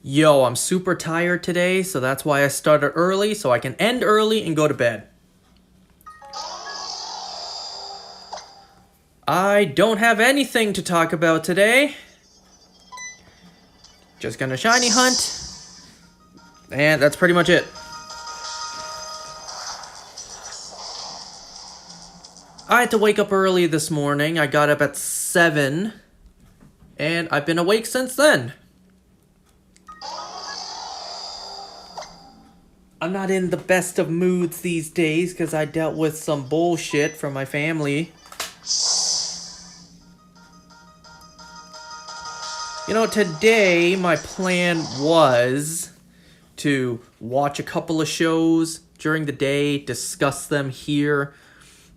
Yo, I'm super tired today, so that's why I started early, so I can end early and go to bed. I don't have anything to talk about today. Just gonna shiny hunt. And that's pretty much it. I had to wake up early this morning. I got up at 7. And I've been awake since then. I'm not in the best of moods these days because I dealt with some bullshit from my family. You know, today my plan was to watch a couple of shows during the day, discuss them here,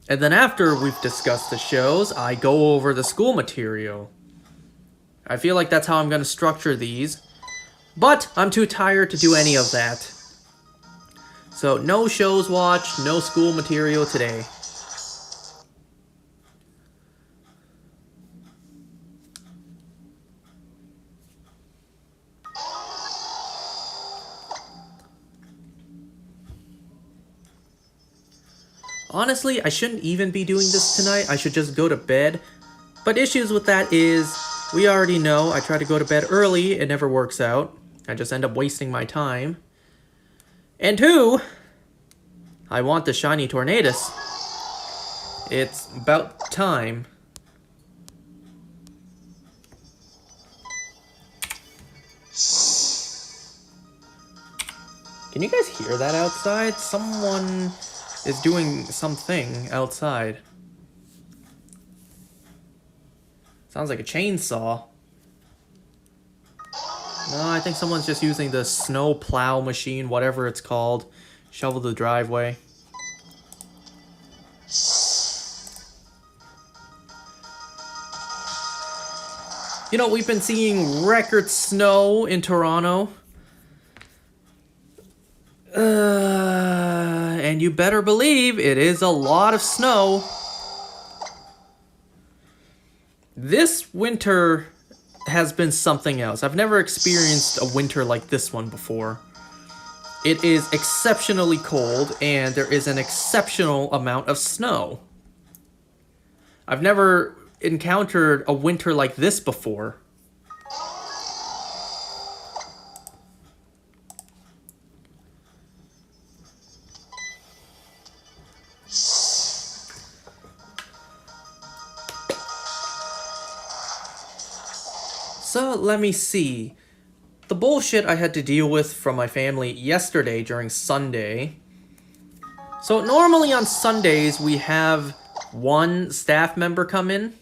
and then after we've discussed the shows, I go over the school material. I feel like that's how I'm going to structure these, but I'm too tired to do any of that. So no shows watched, no school material today. Honestly, I shouldn't even be doing this tonight. I should just go to bed. But issues with that is, we already know I try to go to bed early, it never works out. I just end up wasting my time. And 2, I want the shiny Tornadus. It's about time. Can you guys hear that outside? Someone is doing something outside. Sounds like a chainsaw. No, I think someone's just using the snow plow machine, whatever it's called. Shovel the driveway. You know, we've been seeing record snow in Toronto. And you better believe it is a lot of snow. This winter has been something else. I've never experienced a winter like this one before. It is exceptionally cold, and there is an exceptional amount of snow. I've never encountered a winter like this before. So let me see. The bullshit I had to deal with from my family yesterday during Sunday. So normally on Sundays we have one staff member come in.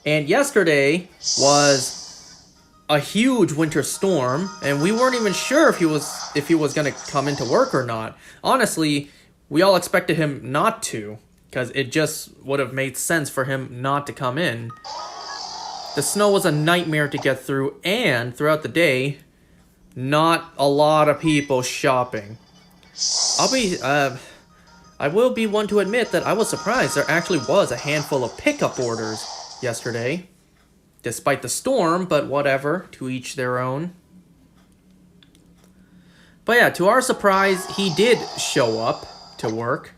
And yesterday was a huge winter storm, and we weren't even sure if he was gonna come into work or not. Honestly, we all expected him not to, because it just would have made sense for him not to come in. The snow was a nightmare to get through, and throughout the day, not a lot of people shopping. I will be one to admit that I was surprised there actually was a handful of pickup orders yesterday. Despite the storm, but whatever, to each their own. But yeah, to our surprise, he did show up to work.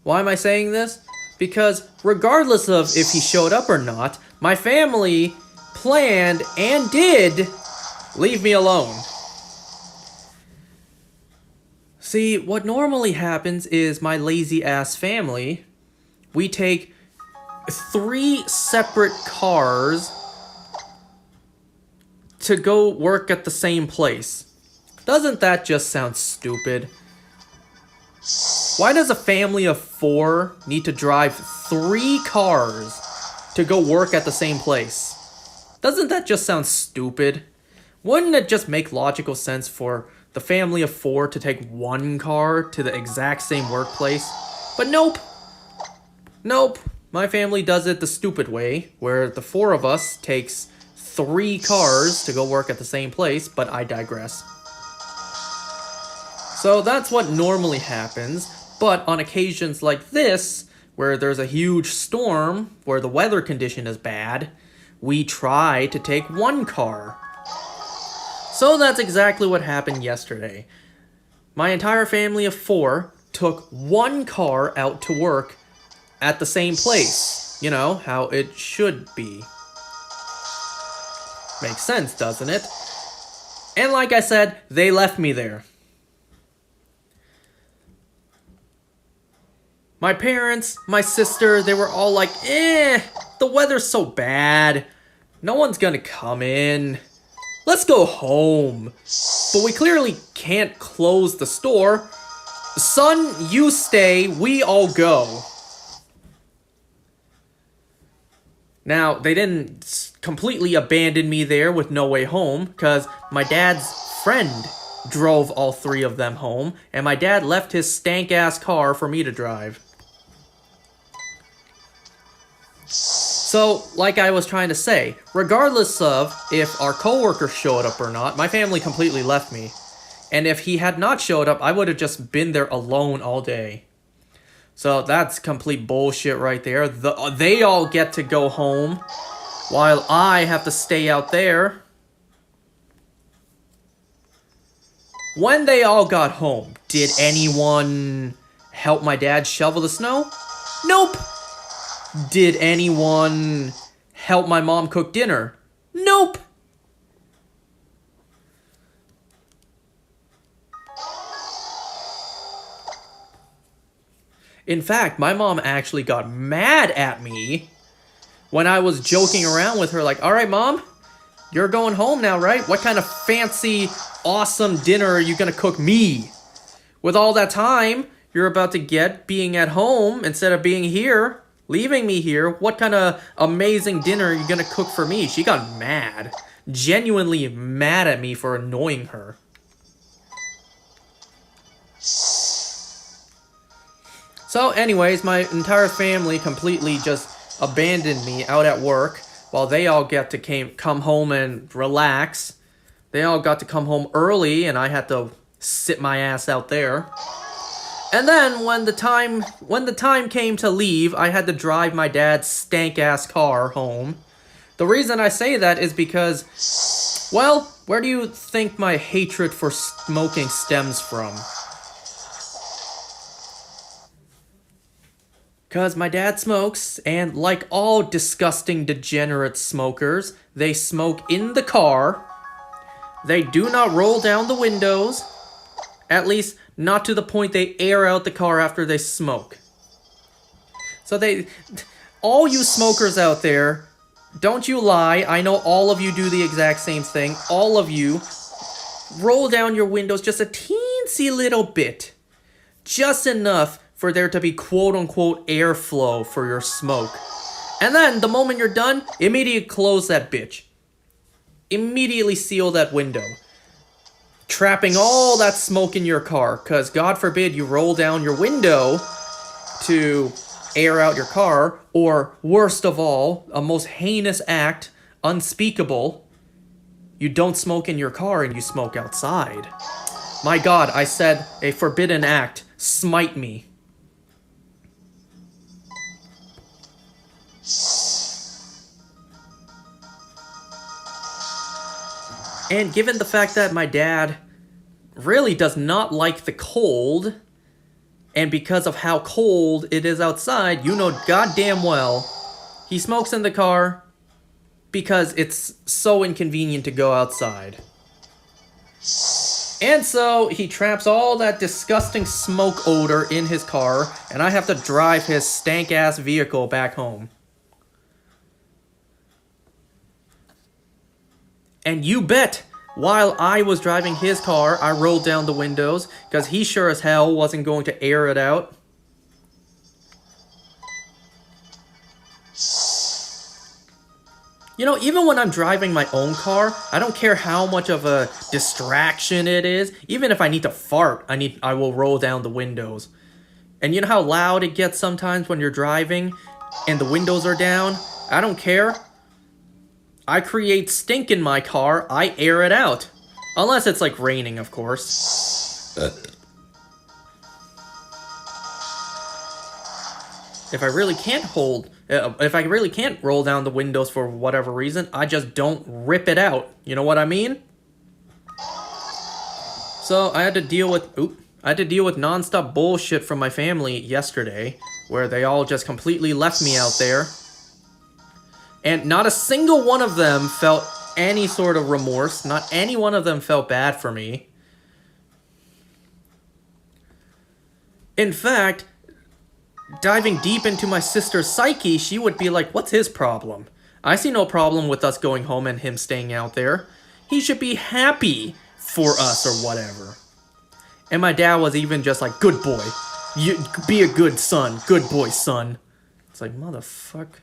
Why am I saying this? Because regardless of if he showed up or not, my family planned and did leave me alone. See, what normally happens is my lazy ass family, we take 3 separate cars to go work at the same place. Doesn't that just sound stupid? Why does a family of 4 need to drive 3 cars to go work at the same place? Doesn't that just sound stupid? Wouldn't it just make logical sense for the family of 4 to take 1 car to the exact same workplace? But nope. Nope. My family does it the stupid way, where the 4 of us takes 3 cars to go work at the same place, but I digress. So that's what normally happens, but on occasions like this, where there's a huge storm, where the weather condition is bad, we try to take one car. So that's exactly what happened yesterday. My entire family of 4 took one car out to work at the same place. You know, how it should be. Makes sense, doesn't it? And like I said, they left me there. My parents, my sister, they were all like, the weather's so bad. No one's gonna come in. Let's go home. But we clearly can't close the store. Son, you stay, we all go. Now, they didn't completely abandon me there with no way home, because my dad's friend drove all 3 of them home, and my dad left his stank-ass car for me to drive. So, like I was trying to say, regardless of if our coworker showed up or not, my family completely left me. And if he had not showed up, I would have just been there alone all day. So that's complete bullshit right there. They all get to go home, while I have to stay out there. When they all got home, did anyone help my dad shovel the snow? Nope. Did anyone help my mom cook dinner? Nope. In fact, my mom actually got mad at me when I was joking around with her like, all right, Mom, you're going home now, right? What kind of fancy, awesome dinner are you going to cook me? With all that time you're about to get being at home instead of being here, leaving me here, what kind of amazing dinner are you going to cook for me? She got mad, genuinely mad at me for annoying her. So anyways, my entire family completely just abandoned me out at work while they all get to come home and relax. They all got to come home early and I had to sit my ass out there. And then when the time came to leave, I had to drive my dad's stank-ass car home. The reason I say that is because, well, where do you think my hatred for smoking stems from? Because my dad smokes, and like all disgusting degenerate smokers, they smoke in the car. They do not roll down the windows. At least, not to the point they air out the car after they smoke. So all you smokers out there, don't you lie. I know all of you do the exact same thing. All of you roll down your windows just a teensy little bit. Just enough for there to be quote-unquote airflow for your smoke. And then, the moment you're done, immediately close that bitch. Immediately seal that window. Trapping all that smoke in your car, because God forbid you roll down your window to air out your car, or worst of all, a most heinous act, unspeakable, you don't smoke in your car and you smoke outside. My God, I said a forbidden act, smite me. And given the fact that my dad really does not like the cold, and because of how cold it is outside, you know goddamn well, he smokes in the car because it's so inconvenient to go outside. And so he traps all that disgusting smoke odor in his car, and I have to drive his stank-ass vehicle back home. And you bet, while I was driving his car, I rolled down the windows, because he sure as hell wasn't going to air it out. You know, even when I'm driving my own car, I don't care how much of a distraction it is. Even if I need to fart, I will roll down the windows. And you know how loud it gets sometimes when you're driving and the windows are down? I don't care. I create stink in my car, I air it out. Unless it's like raining, of course. If I really can't hold If I really can't roll down the windows for whatever reason, I just don't rip it out. You know what I mean? So I had to deal with nonstop bullshit from my family yesterday, where they all just completely left me out there. And not a single one of them felt any sort of remorse. Not any one of them felt bad for me. In fact, diving deep into my sister's psyche, she would be like, what's his problem? I see no problem with us going home and him staying out there. He should be happy for us or whatever. And my dad was even just like, good boy. You be a good son. Good boy, son. It's like, motherfuck.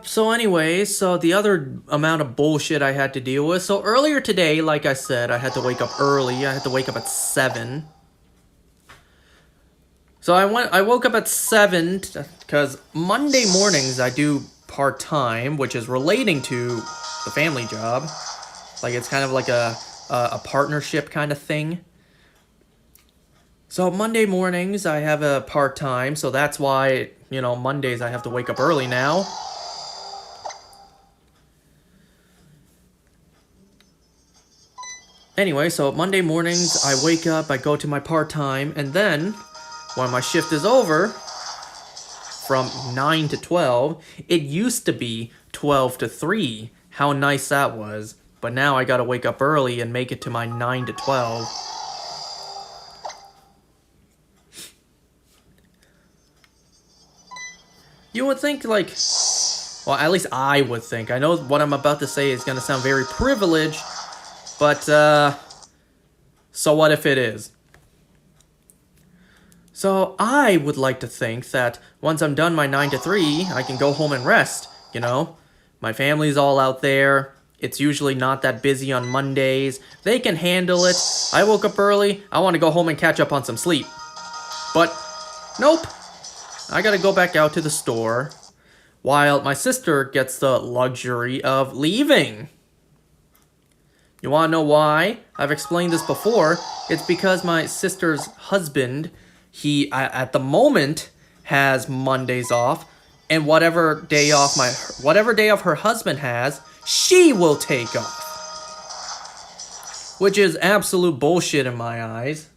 So anyway, so the other amount of bullshit I had to deal with. So earlier today, like I said, I had to wake up early. I had to wake up at 7. So I woke up at 7 because Monday mornings I do part-time, which is relating to the family job. Like it's kind of like a partnership kind of thing. So Monday mornings I have a part-time, so that's why, you know, Mondays I have to wake up early now. Anyway, so Monday mornings, I wake up, I go to my part-time, and then, when my shift is over, from 9 to 12, it used to be 12 to 3. How nice that was. But now I gotta wake up early and make it to my 9 to 12. You would think, like, well, at least I would think. I know what I'm about to say is gonna sound very privileged, but, so what if it is? So I would like to think that once I'm done my 9 to 3, I can go home and rest, you know? My family's all out there. It's usually not that busy on Mondays. They can handle it. I woke up early. I want to go home and catch up on some sleep. But, nope. I gotta go back out to the store, while my sister gets the luxury of leaving. You wanna know why? I've explained this before. It's because my sister's husband, he, at the moment, has Mondays off, and whatever day of her husband has, she will take off. Which is absolute bullshit in my eyes.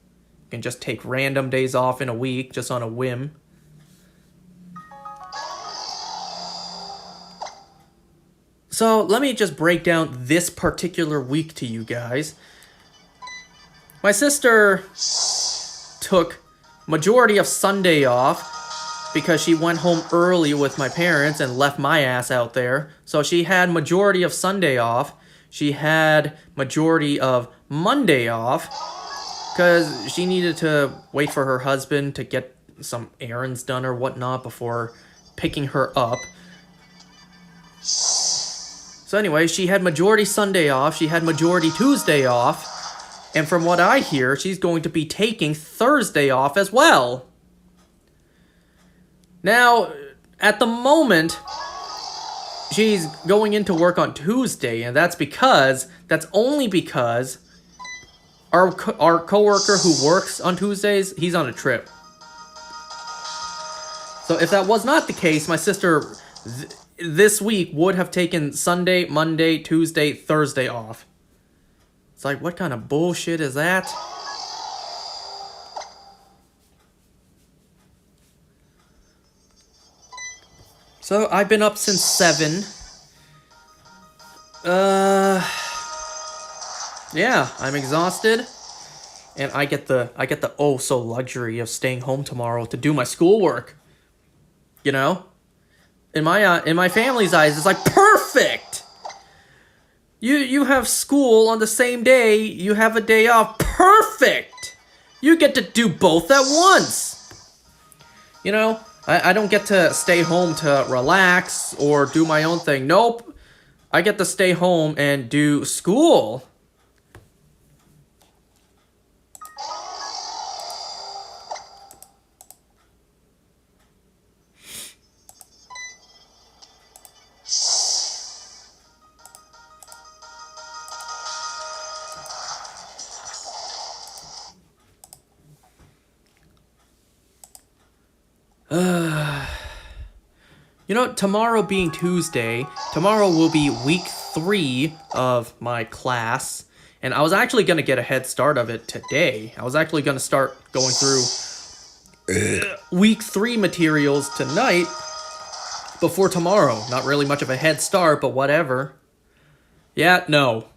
You can just take random days off in a week, just on a whim. So let me just break down this particular week to you guys. My sister took majority of Sunday off because she went home early with my parents and left my ass out there. So she had majority of Sunday off. She had majority of Monday off because she needed to wait for her husband to get some errands done or whatnot before picking her up. So anyway, she had majority Sunday off, she had majority Tuesday off, and from what I hear, she's going to be taking Thursday off as well. Now, at the moment, she's going into work on Tuesday, and that's only because our coworker who works on Tuesdays, he's on a trip. So if that was not the case, my sister this week would have taken Sunday, Monday, Tuesday, Thursday off. It's like, what kind of bullshit is that? So I've been up since 7. Yeah, I'm exhausted, and I get the oh so luxury of staying home tomorrow to do my schoolwork. You know? In my family's eyes, it's like perfect. You have school on the same day. You have a day off. Perfect. You get to do both at once. You know, I don't get to stay home to relax or do my own thing. Nope. I get to stay home and do school. You know, tomorrow being Tuesday, tomorrow will be week 3 of my class, and I was actually going to get a head start of it today. I was actually going to start going through week 3 materials tonight before tomorrow. Not really much of a head start, but whatever. Yeah, no.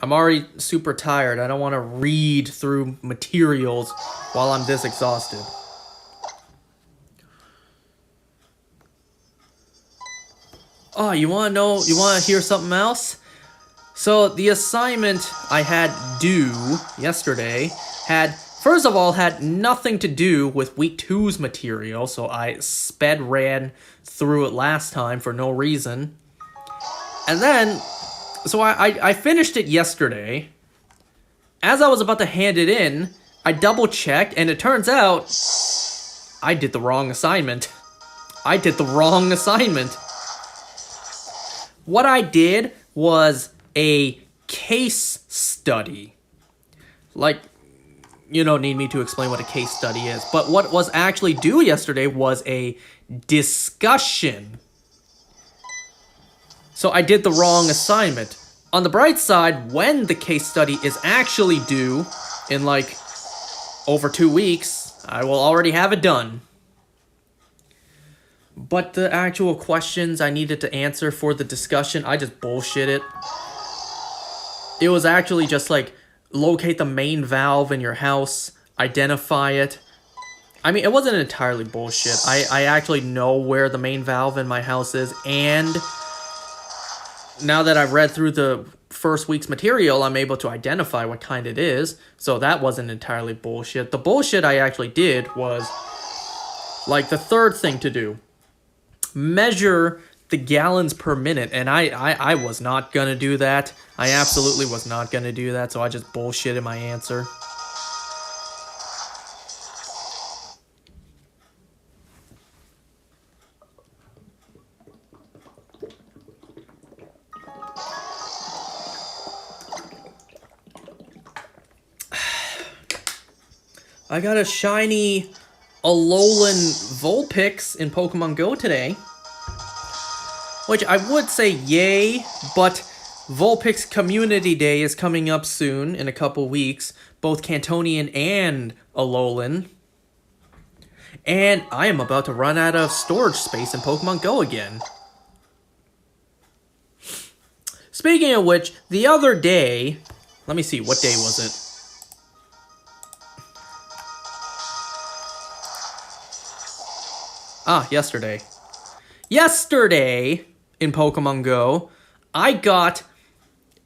I'm already super tired. I don't want to read through materials while I'm this exhausted. Oh, you want to know, you want to hear something else? So, the assignment I had due yesterday first of all, had nothing to do with week 2's material, so I ran through it last time for no reason. And then, so I finished it yesterday. As I was about to hand it in, I double-checked, and it turns out I did the wrong assignment. What I did was a case study. Like, you don't need me to explain what a case study is. But what was actually due yesterday was a discussion. So I did the wrong assignment. On the bright side, when the case study is actually due in like over 2 weeks, I will already have it done. But the actual questions I needed to answer for the discussion, I just bullshitted. It was actually just like, locate the main valve in your house, identify it. I mean, it wasn't entirely bullshit. I actually know where the main valve in my house is, and now that I've read through the first week's material, I'm able to identify what kind it is, so that wasn't entirely bullshit. The bullshit I actually did was, like, the third thing to do. Measure the gallons per minute, and I was not gonna do that. I absolutely was not gonna do that, so I just bullshitted my answer. I got a shiny Alolan Vulpix in Pokemon Go today. Which I would say yay, but Vulpix Community Day is coming up soon in a couple weeks. Both Cantonian and Alolan. And I am about to run out of storage space in Pokemon Go again. Speaking of which, the other day... Let me see, what day was it? Yesterday. Yesterday, in Pokemon Go, I got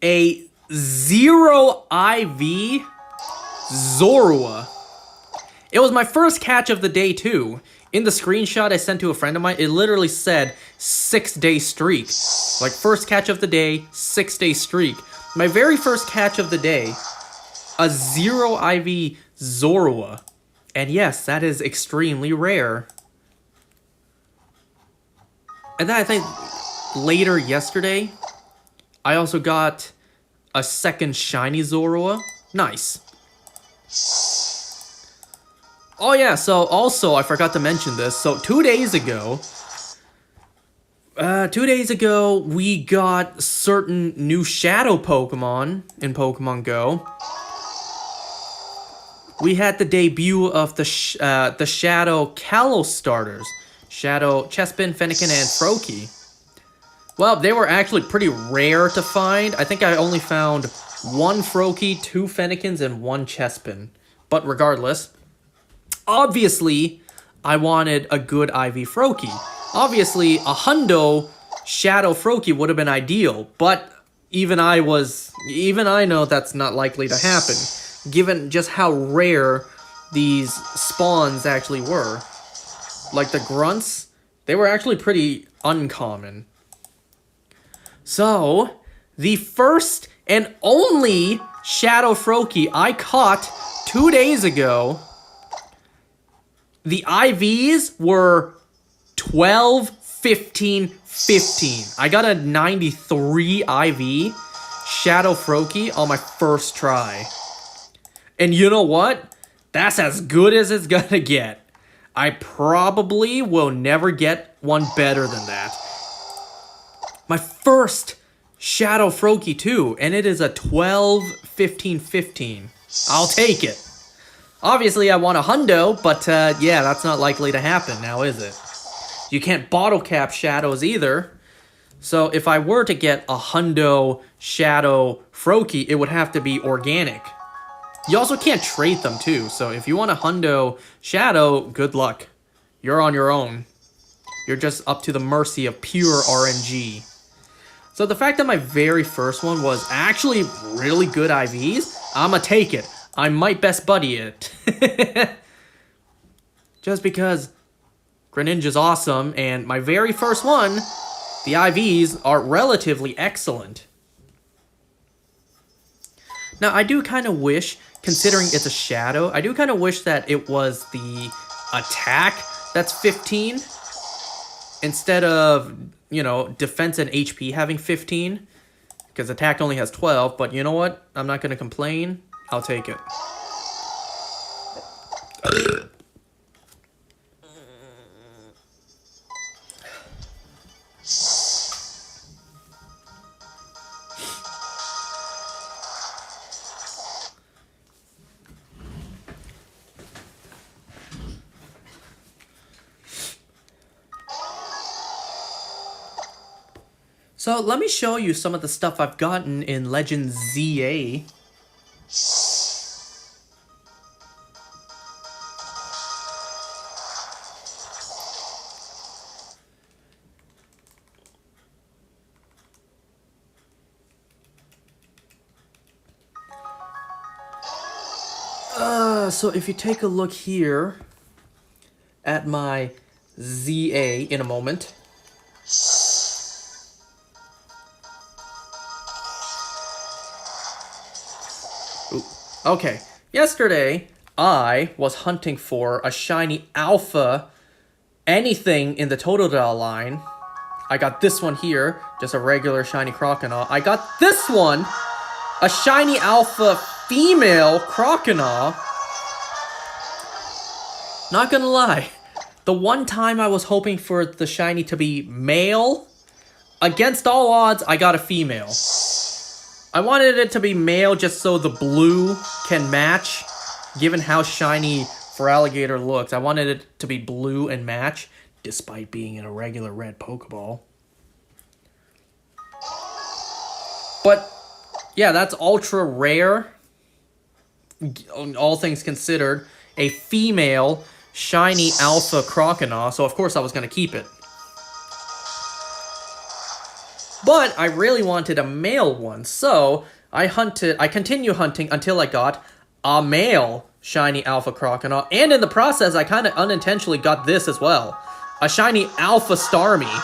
a 0 IV Zorua. It was my first catch of the day, too. In the screenshot I sent to a friend of mine, it literally said 6-day streak. Like, first catch of the day, 6-day streak. My very first catch of the day, a 0 IV Zorua. And yes, that is extremely rare. And then I think later yesterday, I also got a second shiny Zorua. Nice. Oh yeah, so also I forgot to mention this. So 2 days ago, we got certain new shadow Pokemon in Pokemon Go. We had the debut of the Shadow Kalos starters. Shadow Chespin, Fennekin, and Froakie. Well, they were actually pretty rare to find. I think I only found 1 Froakie, 2 Fennekins, and 1 Chespin. But regardless, obviously, I wanted a good IV Froakie. Obviously, a hundo Shadow Froakie would have been ideal, but even I know that's not likely to happen, given just how rare these spawns actually were. Like the grunts, they were actually pretty uncommon. So, the first and only Shadow Froakie I caught 2 days ago, the IVs were 12, 15, 15. I got a 93 IV Shadow Froakie on my first try. And you know what? That's as good as it's gonna get. I probably will never get one better than that. My first Shadow Froakie too, and it is a 12, 15, 15. I'll take it. Obviously, I want a hundo, but yeah, that's not likely to happen now, is it? You can't bottle cap shadows either. So if I were to get a hundo Shadow Froakie, it would have to be organic. You also can't trade them too, so if you want a hundo Shadow, good luck. You're on your own. You're just up to the mercy of pure RNG. So the fact that my very first one was actually really good IVs, I'ma take it. I might best buddy it. Just because Greninja's awesome, and my very first one, the IVs are relatively excellent. Now, I do kind of wish, considering it's a shadow, I do kind of wish that it was the attack that's 15 instead of, you know, defense and HP having 15, because attack only has 12, but you know what? I'm not going to complain. I'll take it. So let me show you some of the stuff I've gotten in Legend ZA. So if you take a look here at my ZA in a moment. Ooh. Okay, yesterday I was hunting for a shiny alpha anything in the Totodile line. I got this one here, just a regular shiny Croconaw. I got this one, a shiny alpha female Croconaw. Not gonna lie, the one time I was hoping for the shiny to be male, against all odds, I got a female. I wanted it to be male just so the blue can match, given how shiny Feraligatr looks. I wanted it to be blue and match, despite being in a regular red Pokeball. But, yeah, that's ultra rare, all things considered. A female shiny alpha Croconaw, so of course I was going to keep it. But I really wanted a male one, so I continued hunting until I got a male shiny alpha Croconaw, and in the process I kind of unintentionally got this as well. A shiny alpha Starmie.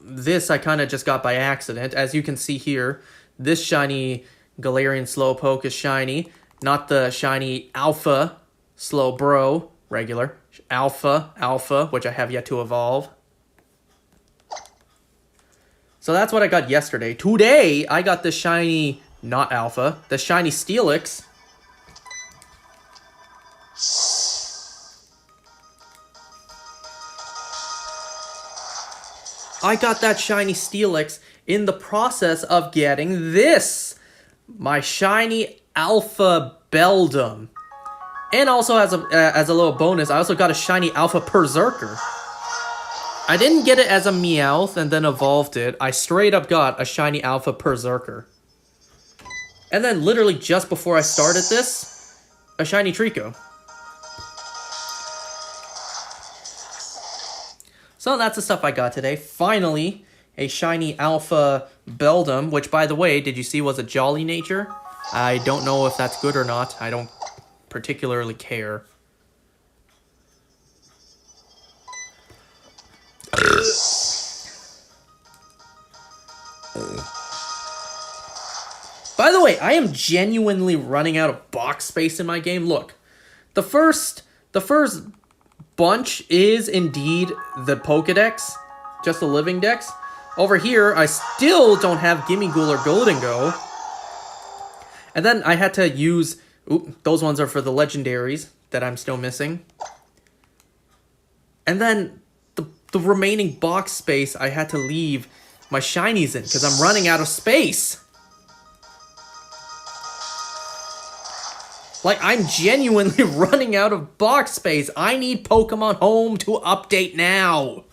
This I kind of just got by accident. As you can see here, this shiny Galarian Slowpoke is shiny. Not the shiny Alpha Slowbro, regular. Alpha, which I have yet to evolve. So that's what I got yesterday. Today, I got the shiny, not Alpha, the shiny Steelix. I got that shiny Steelix in the process of getting this. My shiny Alpha Beldum. And also as a little bonus, I also got a shiny Alpha Berserker. I didn't get it as a Meowth and then evolved it. I straight up got a shiny Alpha Berserker. And then literally just before I started this, a shiny Trico. So that's the stuff I got today. Finally, a shiny Alpha Beldum, which, by the way, did you see was a Jolly Nature? I don't know if that's good or not. I don't particularly care. By the way, I am genuinely running out of box space in my game. Look, the first bunch is indeed the Pokedex, just the living dex. Over here, I still don't have Gimmighoul or Goldengo. And then I had to use... Oop, those ones are for the legendaries that I'm still missing. And then the remaining box space I had to leave my shinies in because I'm running out of space. Like, I'm genuinely running out of box space. I need Pokemon Home to update now.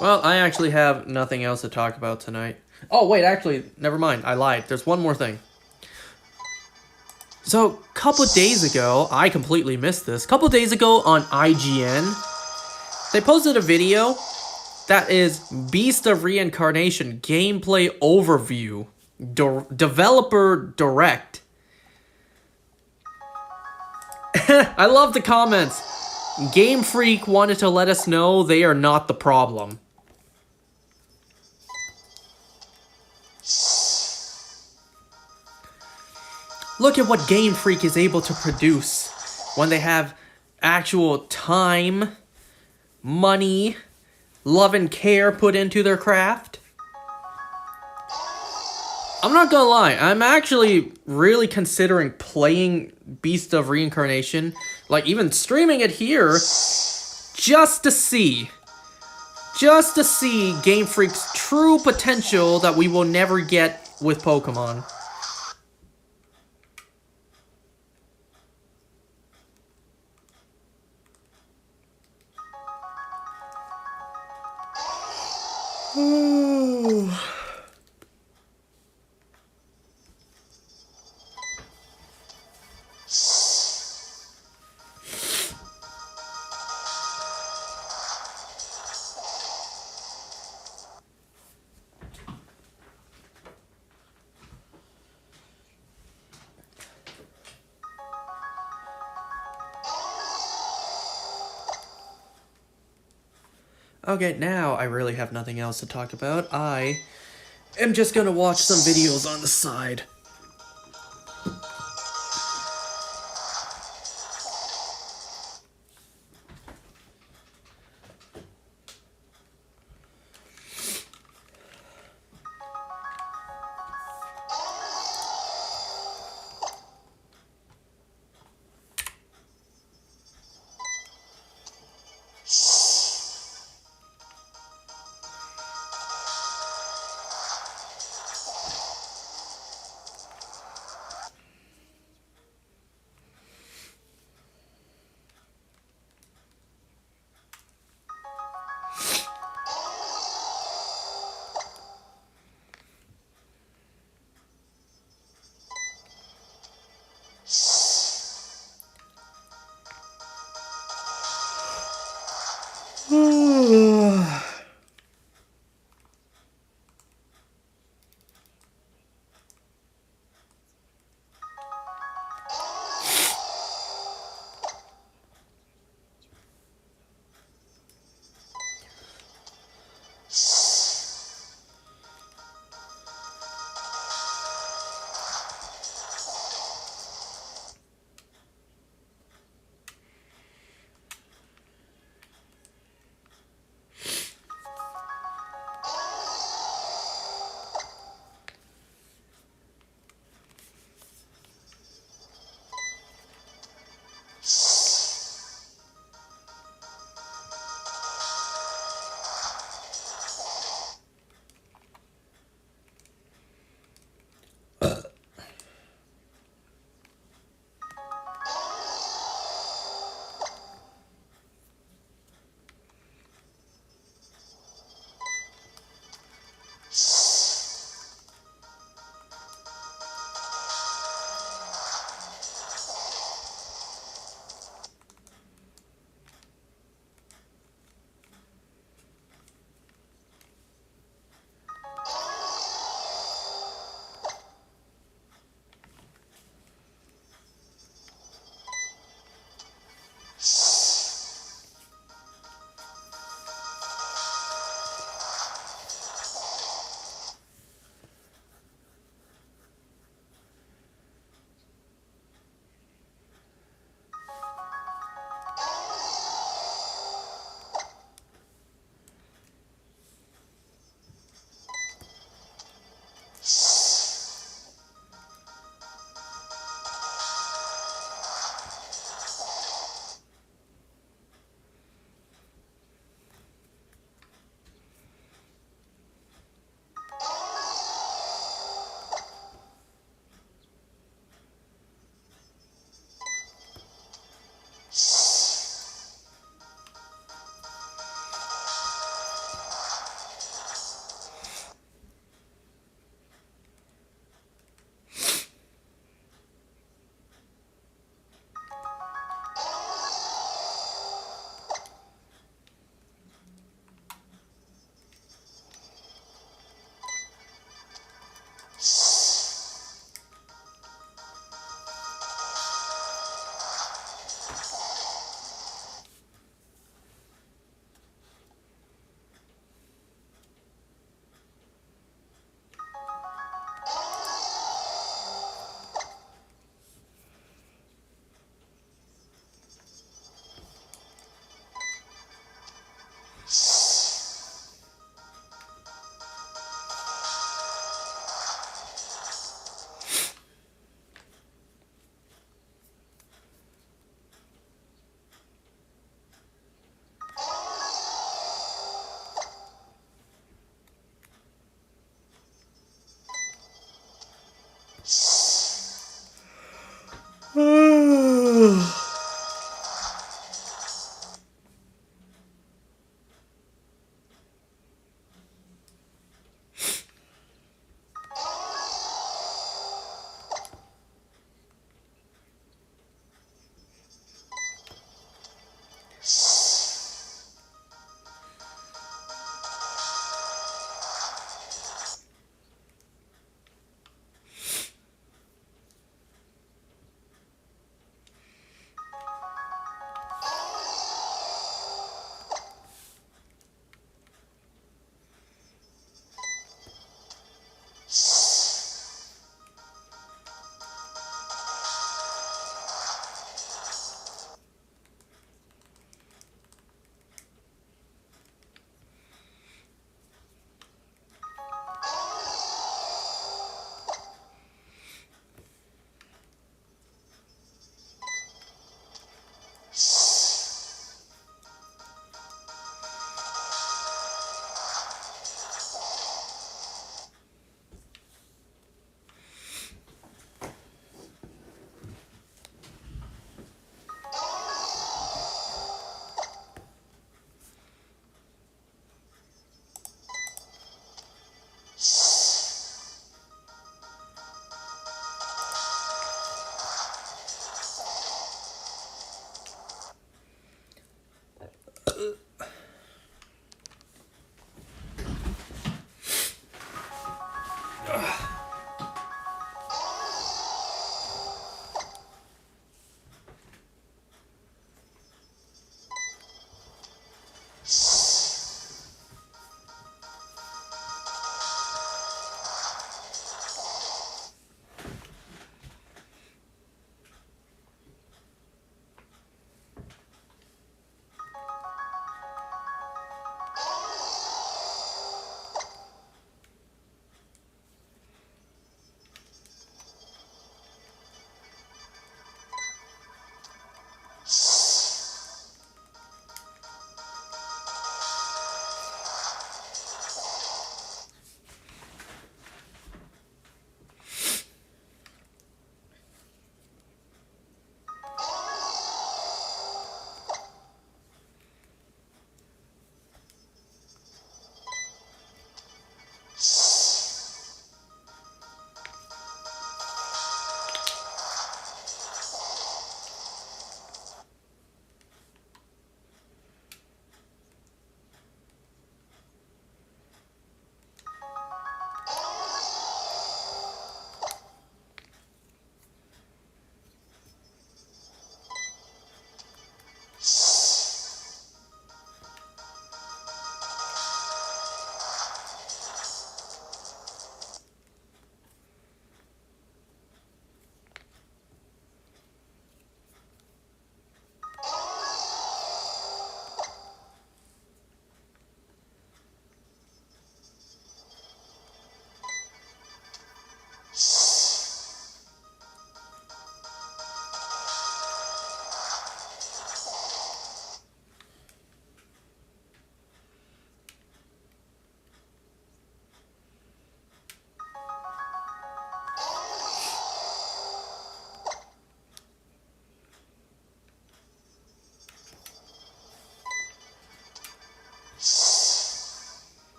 Well, I actually have nothing else to talk about tonight. Oh, wait, actually, never mind. I lied. There's one more thing. So, a couple days ago, I completely missed this. A couple days ago on IGN, they posted a video that is Beast of Reincarnation gameplay overview. Developer Direct. I love the comments. Game Freak wanted to let us know they are not the problem. Look at what Game Freak is able to produce when they have actual time, money, love and care put into their craft. I'm not gonna lie, I'm actually really considering playing Beast of Reincarnation, like even streaming it here, just to see Game Freak's true potential that we will never get with Pokemon. Okay, now I really have nothing else to talk about. I am just gonna watch some videos on the side.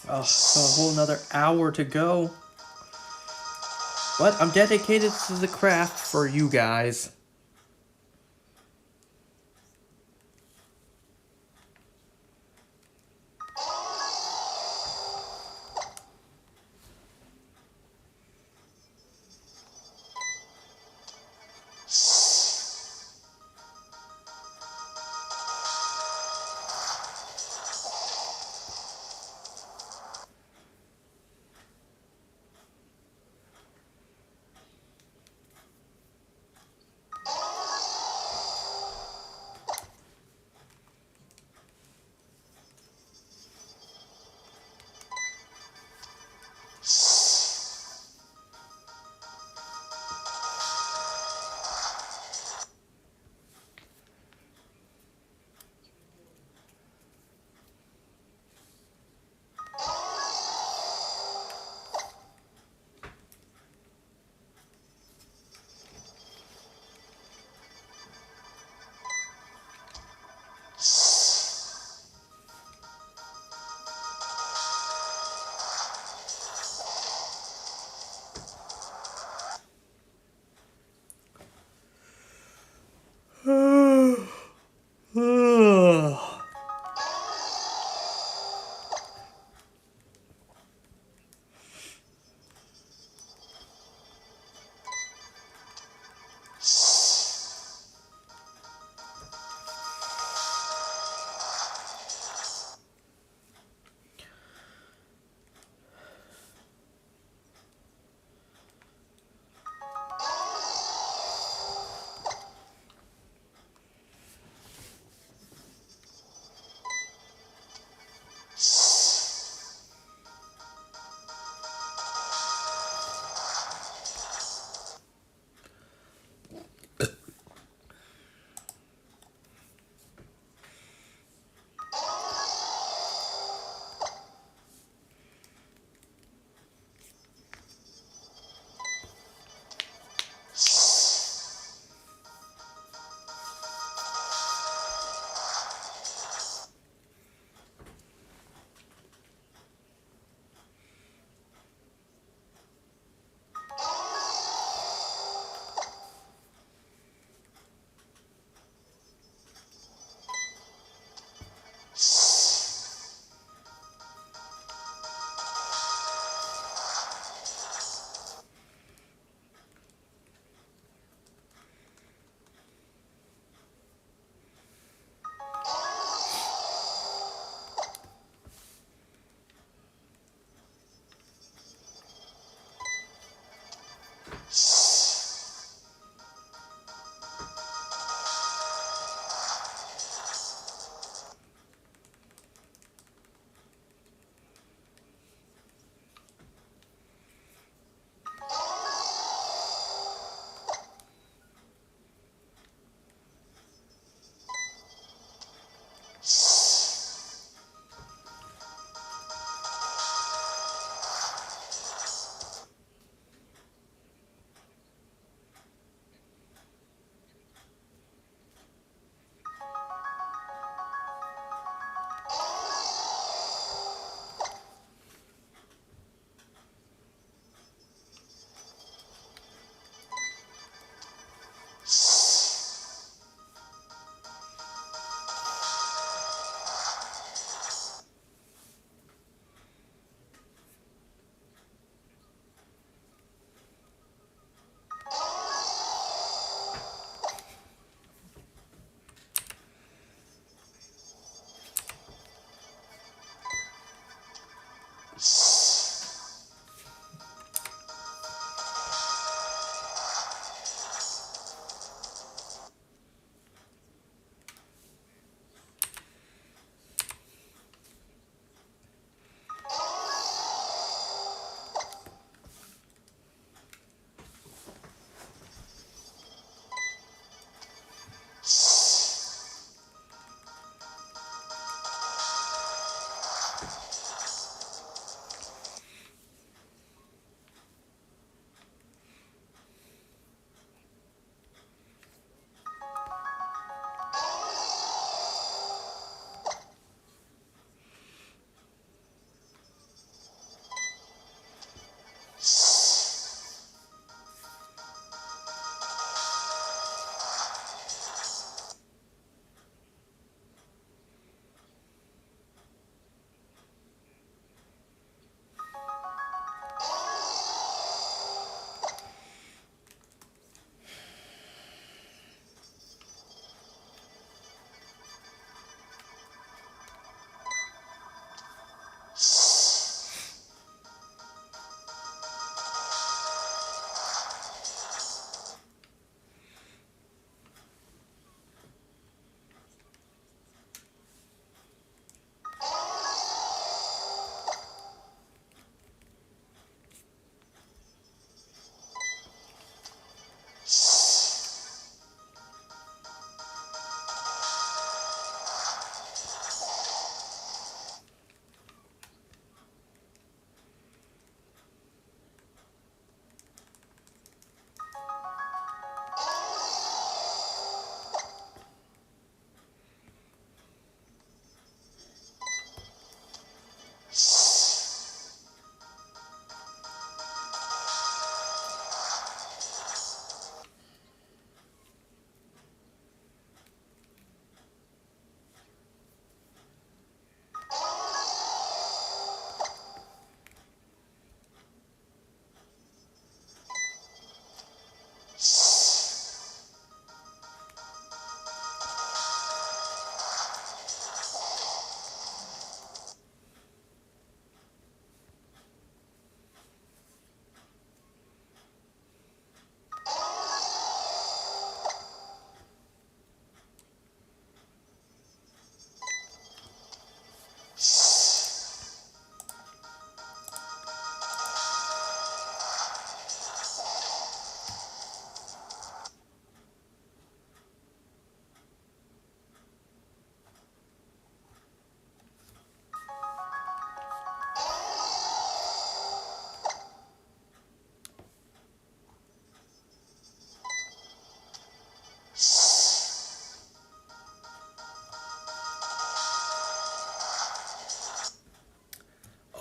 Oh, so a whole another hour to go. But I'm dedicated to the craft for you guys.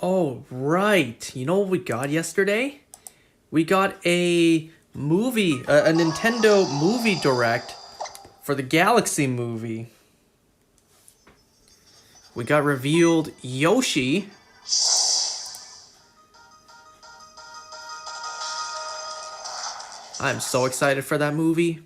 Oh, right. You know what we got yesterday? We got a movie, a Nintendo movie direct for the Galaxy movie. We got revealed Yoshi. I'm so excited for that movie.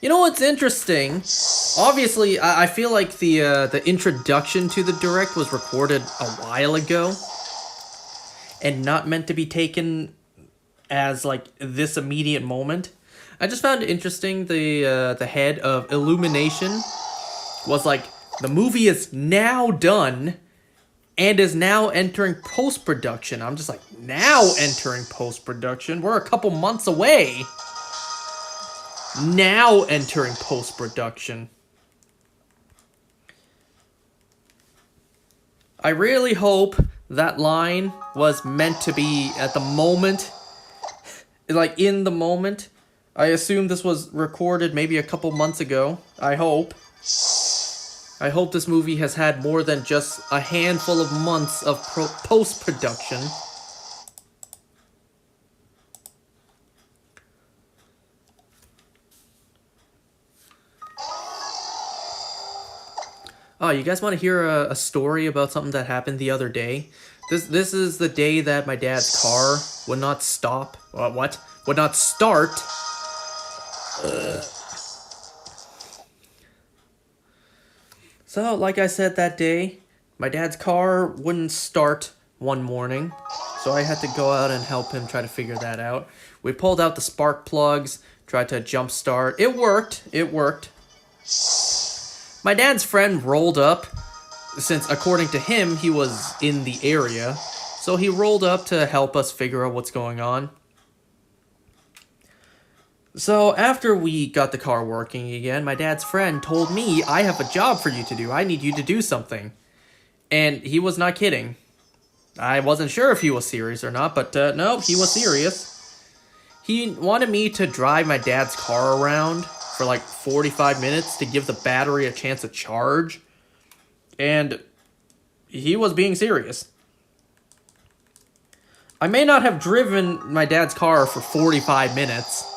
You know what's interesting? Obviously, I feel like the introduction to the direct was recorded a while ago, and not meant to be taken as like this immediate moment. I just found it interesting. The head of Illumination was like, the movie is now done, and is now entering post production. I'm just like, now entering post production? We're a couple months away. Now entering post-production. I really hope that line was meant to be at the moment. Like, in the moment. I assume this was recorded maybe a couple months ago. I hope. I hope this movie has had more than just a handful of months of post-production. Oh, you guys want to hear a story about something that happened the other day? This is the day that my dad's car would not stop. What? Would not start. So, like I said that day, my dad's car wouldn't start one morning. So I had to go out and help him try to figure that out. We pulled out the spark plugs, tried to jump start. It worked. It worked. My dad's friend rolled up, since according to him, he was in the area. So he rolled up to help us figure out what's going on. So after we got the car working again, my dad's friend told me, I have a job for you to do. I need you to do something. And he was not kidding. I wasn't sure if he was serious or not, but no, he was serious. He wanted me to drive my dad's car around for like 45 minutes to give the battery a chance to charge. And he was being serious. I may not have driven my dad's car for 45 minutes,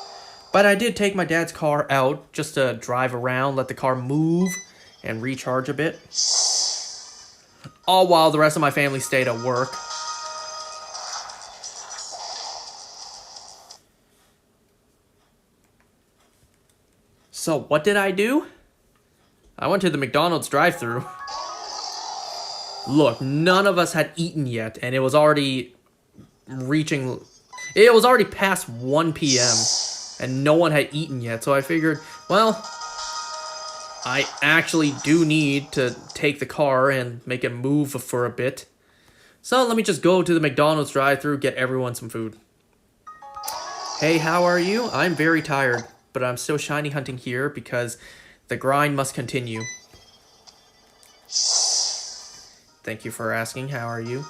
but I did take my dad's car out just to drive around, let the car move, and recharge a bit. All while the rest of my family stayed at work. So what did I do? I went to the McDonald's drive-thru. Look, none of us had eaten yet, and it was already past 1 p.m. and no one had eaten yet, so I figured, well, I actually do need to take the car and make it move for a bit. So let me just go to the McDonald's drive-thru, get everyone some food. Hey, how are you? I'm very tired, but I'm still shiny hunting here because the grind must continue. Thank you for asking. How are you?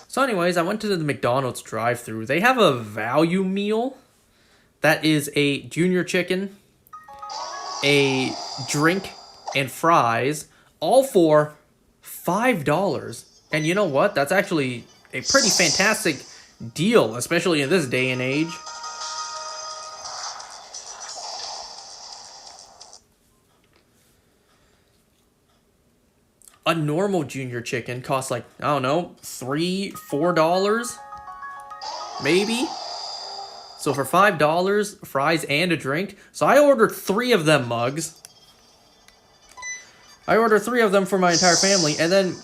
So anyways, I went to the McDonald's drive-thru. They have a value meal that is a junior chicken, a drink, and fries, all for $5. And you know what? That's actually a pretty fantastic deal, especially in this day and age. A normal junior chicken costs like, I don't know, $3, $4? Maybe? So for $5, fries and a drink. So I ordered 3 of them mugs. I ordered 3 of them for my entire family. And then,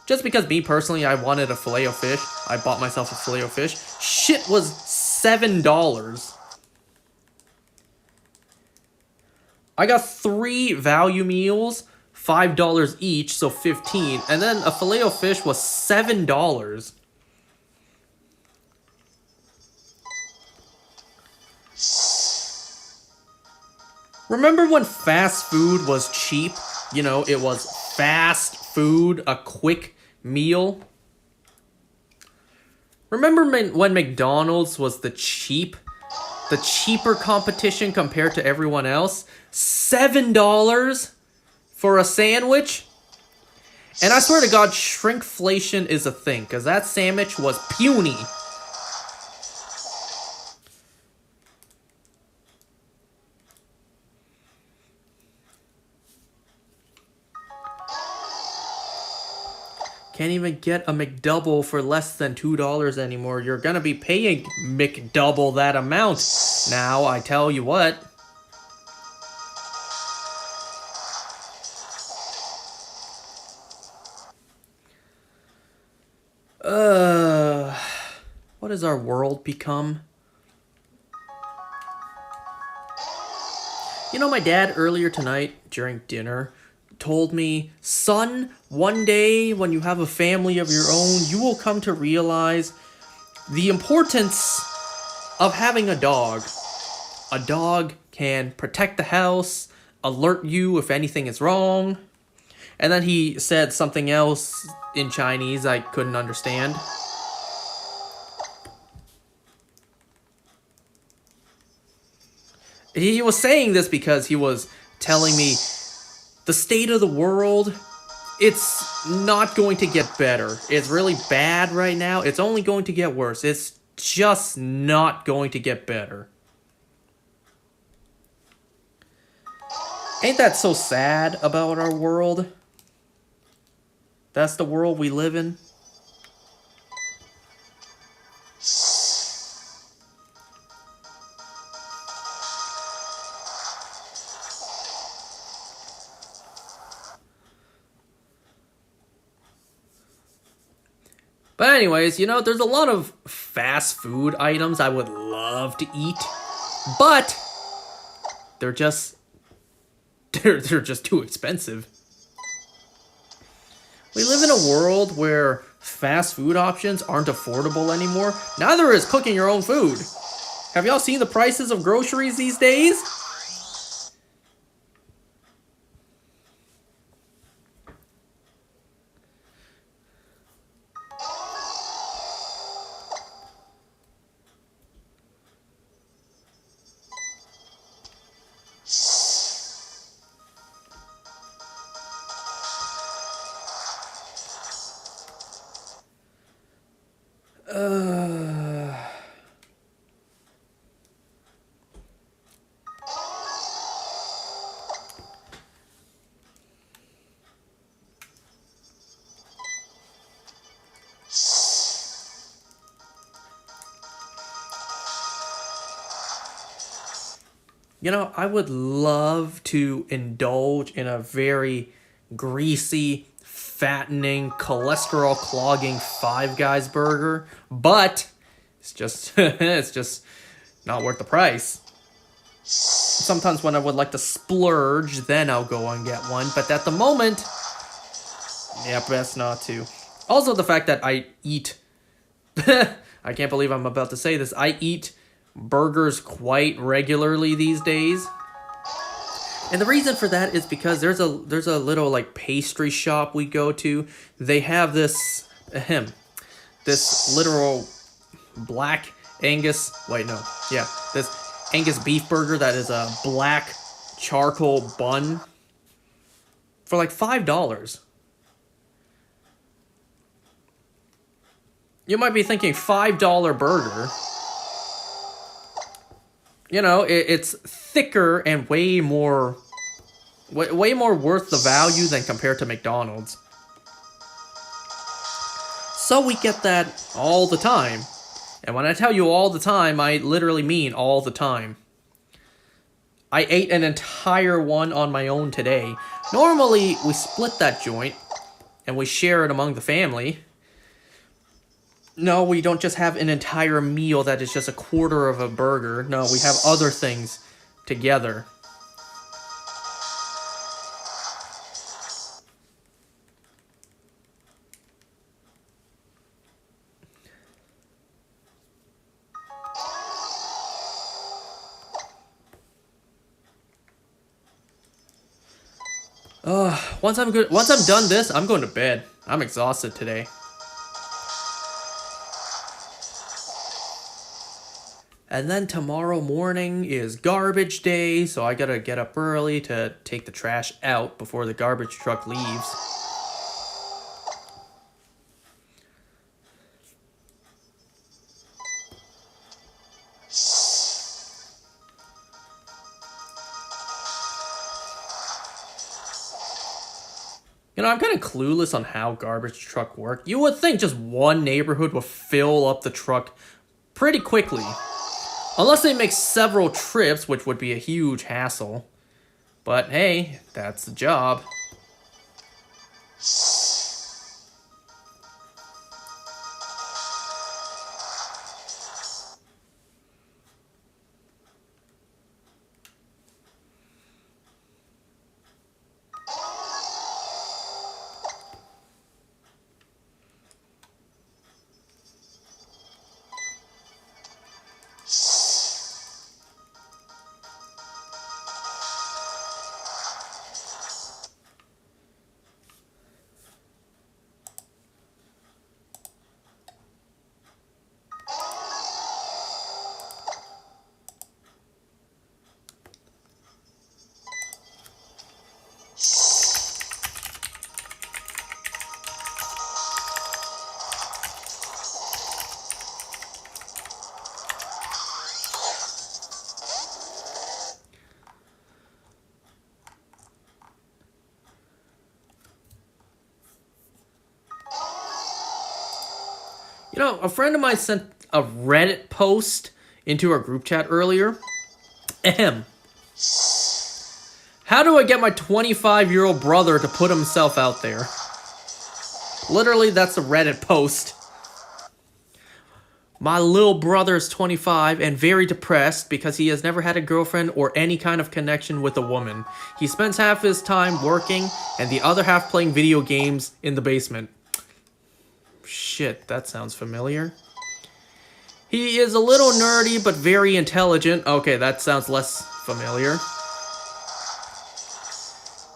just because me personally, I wanted a Filet-O-Fish, I bought myself a Filet-O-Fish. Shit was $7. I got 3 value meals, $5 each, so $15. And then a Filet-O-Fish was $7. Remember when fast food was cheap? You know, it was fast food, a quick meal. Remember when McDonald's was the cheaper competition compared to everyone else? $7 for a sandwich? And I swear to God, shrinkflation is a thing, because that sandwich was puny. Can't even get a McDouble for less than $2 anymore. You're gonna be paying McDouble that amount. Now, I tell you what. What has our world become? You know, my dad earlier tonight during dinner told me, son, one day when you have a family of your own, you will come to realize the importance of having a dog. A dog can protect the house, alert you if anything is wrong. And then he said something else in Chinese I couldn't understand. He was saying this because he was telling me the state of the world, it's not going to get better. It's really bad right now. It's only going to get worse. It's just not going to get better. Ain't that so sad about our world? That's the world we live in. But anyways, you know, there's a lot of fast food items I would love to eat, but they're just too expensive. We live in a world where fast food options aren't affordable anymore. Neither is cooking your own food. Have y'all seen the prices of groceries these days? You know, I would love to indulge in a very greasy, fattening, cholesterol-clogging Five Guys burger, but it's just it's just not worth the price. Sometimes when I would like to splurge, then I'll go and get one, but at the moment, yeah, best not to. Also, the fact that I eat, I can't believe I'm about to say this, I eat burgers quite regularly these days. And the reason for that is because there's a little like pastry shop we go to. They have this this literal black Angus, this Angus beef burger that is a black charcoal bun for like $5. You might be thinking $5 burger. You know, it's thicker and way more worth the value than compared to McDonald's. So we get that all the time. And when I tell you all the time, I literally mean all the time. I ate an entire one on my own today. Normally, we split that joint and we share it among the family. No, we don't just have an entire meal that is just a quarter of a burger. No, we have other things together. Once I'm done this, I'm going to bed. I'm exhausted today. And then tomorrow morning is garbage day, so I gotta get up early to take the trash out before the garbage truck leaves. You know, I'm kind of clueless on how garbage truck work. You would think just one neighborhood would fill up the truck pretty quickly. Unless they make several trips, which would be a huge hassle. But hey, that's the job. You know, a friend of mine sent a Reddit post into our group chat earlier. Ahem. How do I get my 25-year-old brother to put himself out there? Literally, that's a Reddit post. My little brother is 25 and very depressed because he has never had a girlfriend or any kind of connection with a woman. He spends half his time working and the other half playing video games in the basement. Shit, that sounds familiar. He is a little nerdy but very intelligent. Okay, that sounds less familiar.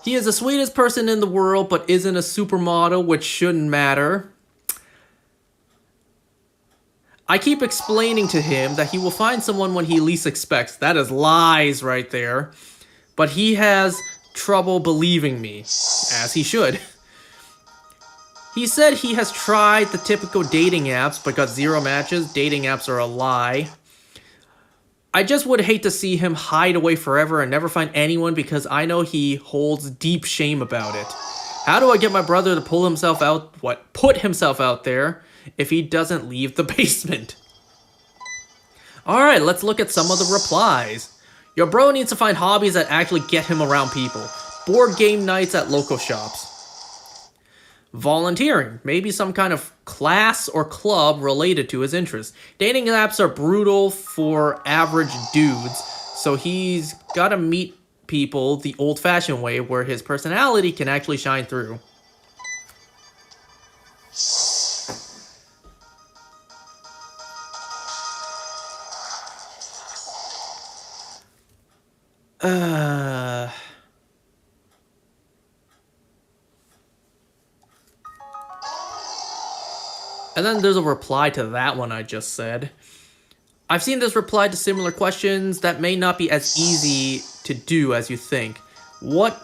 He is the sweetest person in the world but isn't a supermodel, which shouldn't matter. I keep explaining to him that he will find someone when he least expects. That is lies right there. But he has trouble believing me, as he should. He said he has tried the typical dating apps but got 0 matches. Dating apps are a lie. I just would hate to see him hide away forever and never find anyone because I know he holds deep shame about it. How do I get my brother to put himself out there if he doesn't leave the basement? Alright, let's look at some of the replies. Your bro needs to find hobbies that actually get him around people. Board game nights at local shops. Volunteering, maybe some kind of class or club related to his interests. Dating apps are brutal for average dudes, so he's gotta meet people the old-fashioned way where his personality can actually shine through. And then there's a reply to that one I just said. I've seen this reply to similar questions that may not be as easy to do as you think. With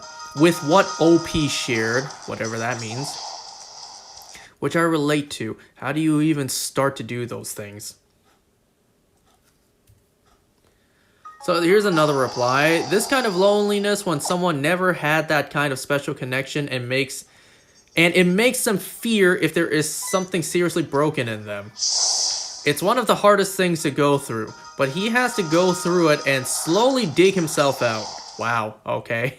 what OP shared, whatever that means, which I relate to. How do you even start to do those things? So here's another reply. This kind of loneliness when someone never had that kind of special connection and it makes them fear if there is something seriously broken in them. It's one of the hardest things to go through, but he has to go through it and slowly dig himself out. Wow, okay.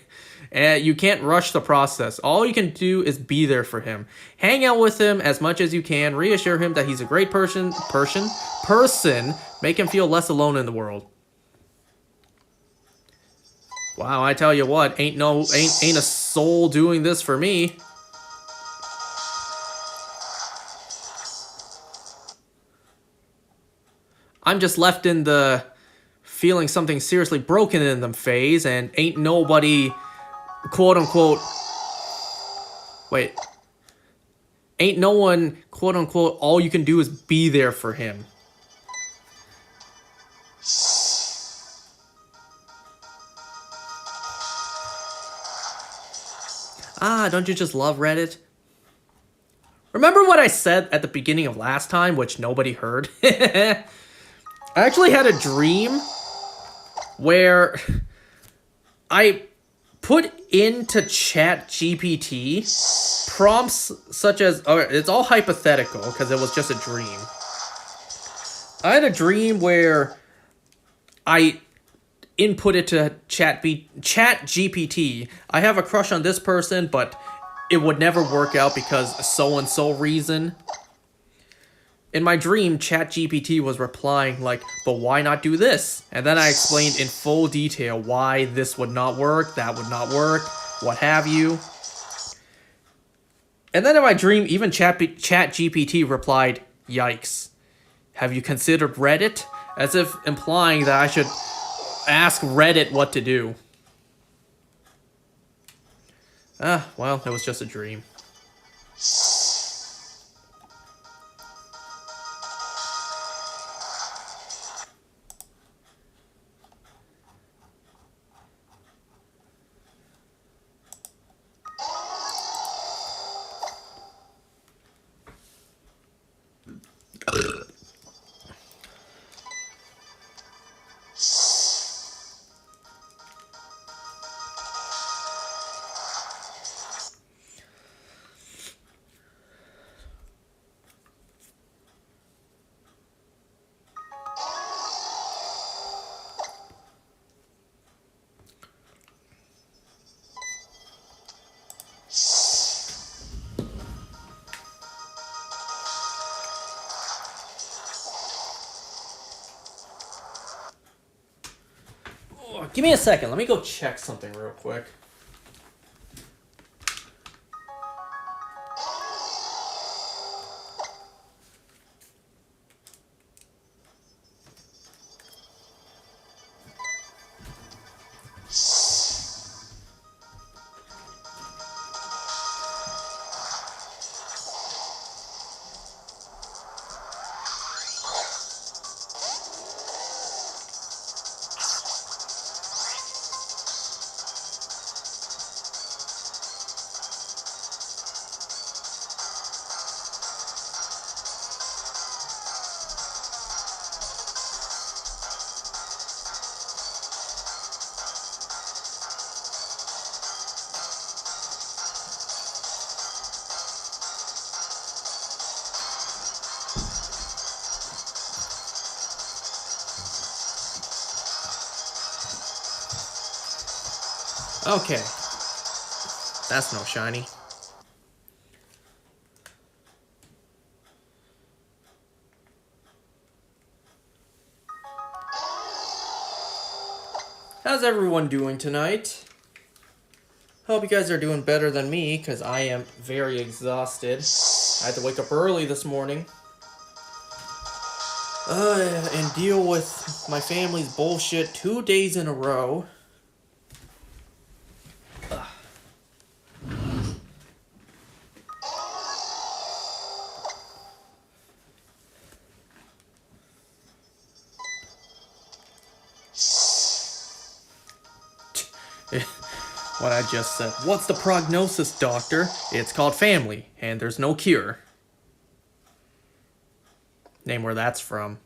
And you can't rush the process. All you can do is be there for him. Hang out with him as much as you can. Reassure him that he's a great person. Make him feel less alone in the world. Wow, I tell you what, ain't a soul doing this for me. I'm just left in the feeling something seriously broken in them phase, and ain't nobody, quote unquote, ain't no one, quote unquote, all you can do is be there for him. Ah, don't you just love Reddit? Remember what I said at the beginning of last time, which nobody heard? I actually had a dream where I put into Chat GPT prompts such as, it's all hypothetical because it was just a dream. I had a dream where I input it to Chat GPT. I have a crush on this person, but it would never work out because so-and-so reason. In my dream, Chat GPT was replying like, but why not do this? And then I explained in full detail why this would not work, that would not work, what have you. And then in my dream, even Chat GPT replied, yikes. Have you considered Reddit? As if implying that I should ask Reddit what to do. Ah, well, it was just a dream. Give me a second. Let me go check something real quick. Okay. That's no shiny. How's everyone doing tonight? Hope you guys are doing better than me, because I am very exhausted. I had to wake up early this morning. And deal with my family's bullshit 2 days in a row. What I just said. What's the prognosis, doctor? It's called family, and there's no cure. Name where that's from.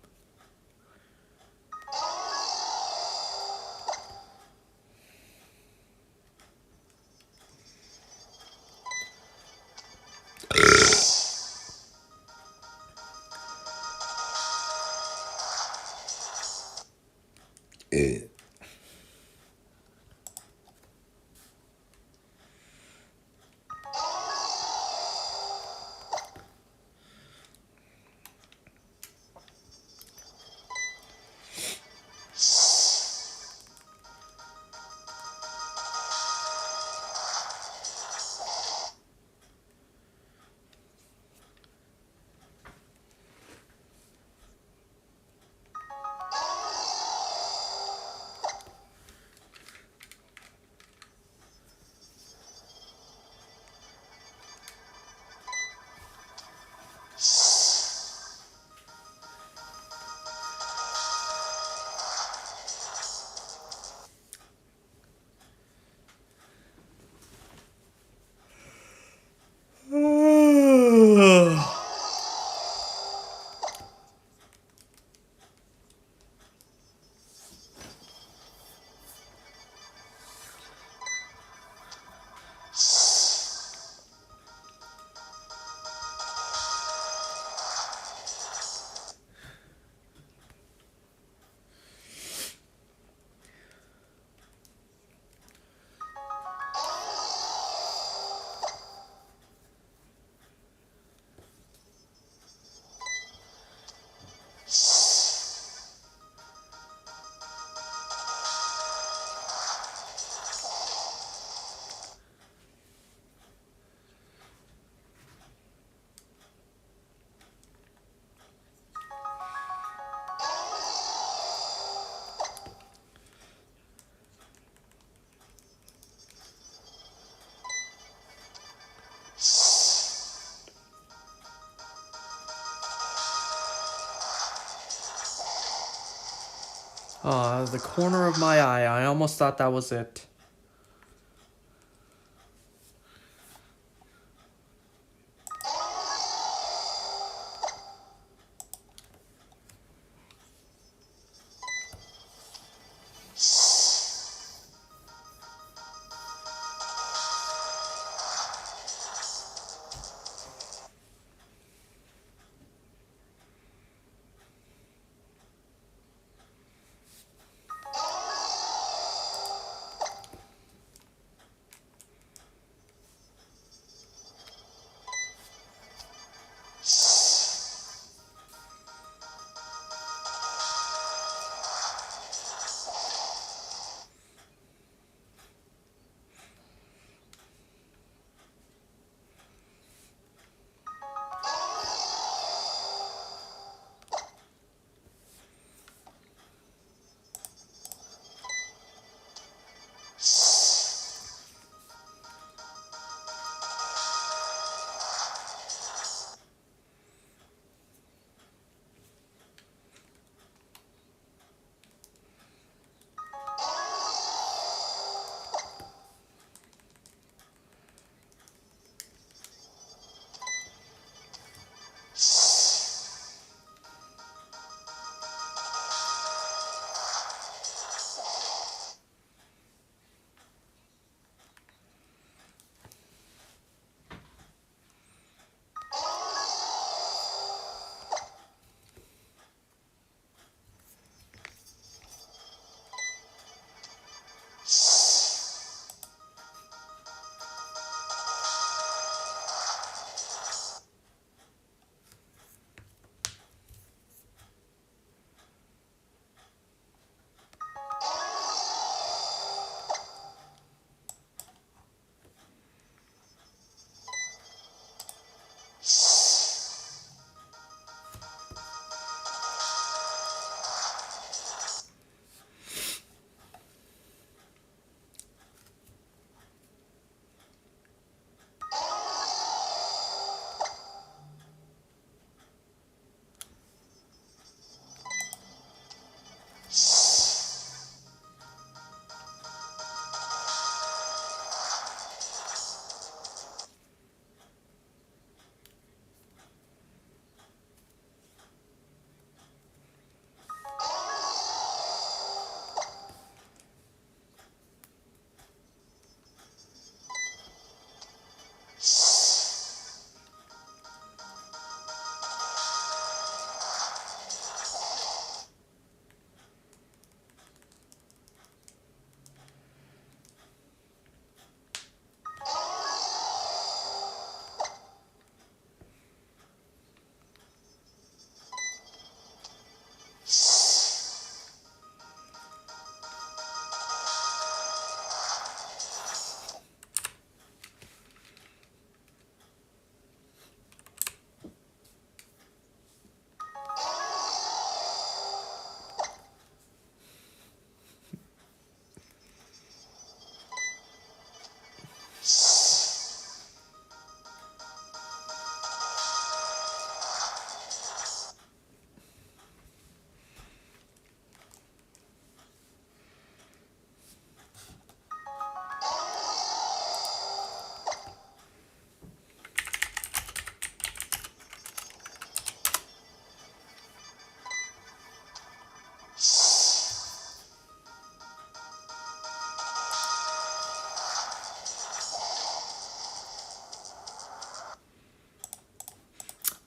The corner of my eye. I almost thought that was it.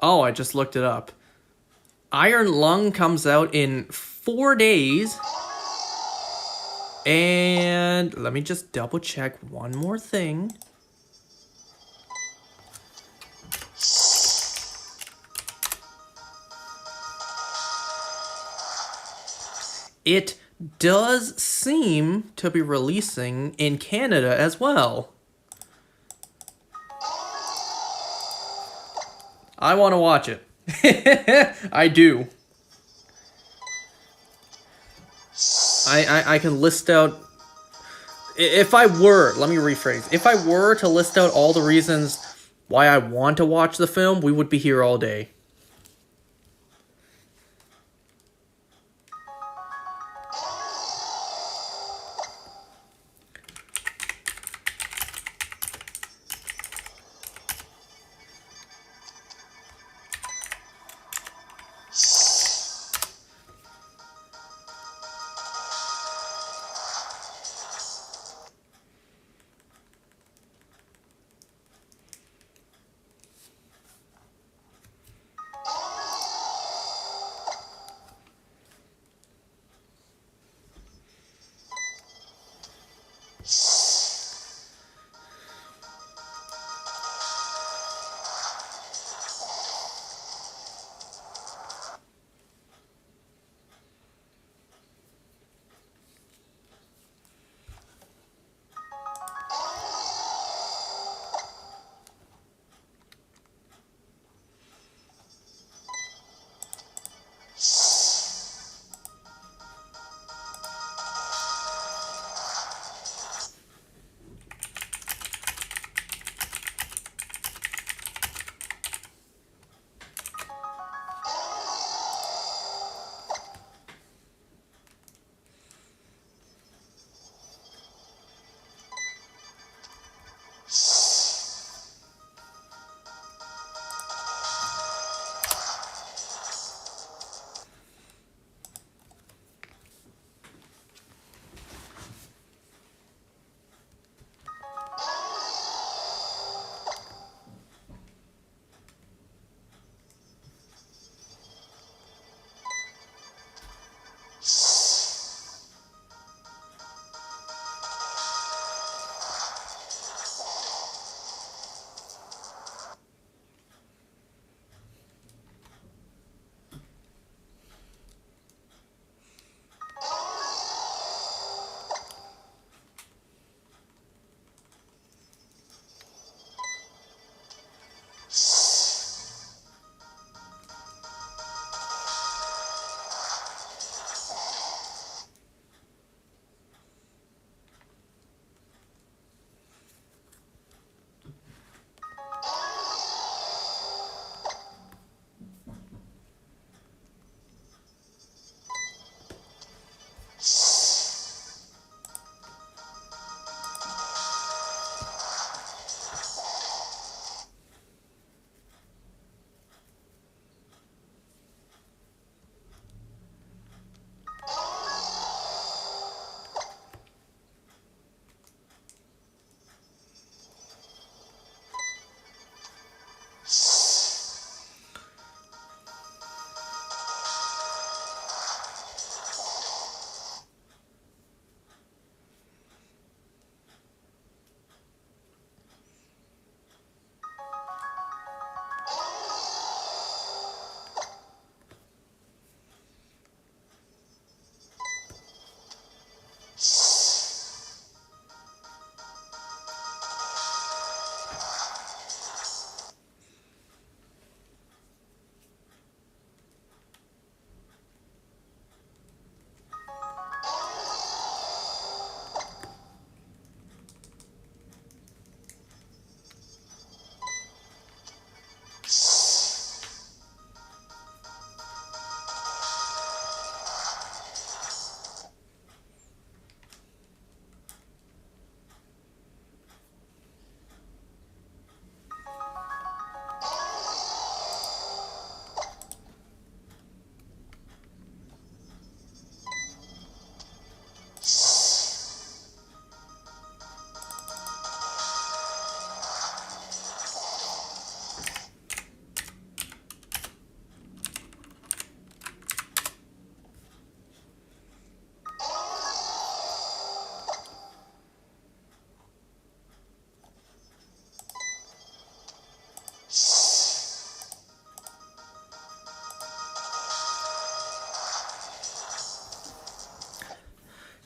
Oh, I just looked it up. Iron Lung comes out in 4 days. And let me just double check one more thing. It does seem to be releasing in Canada as well. I want to watch it. I do. I can list out... If I were... Let me rephrase. If I were to list out all the reasons why I want to watch the film, we would be here all day.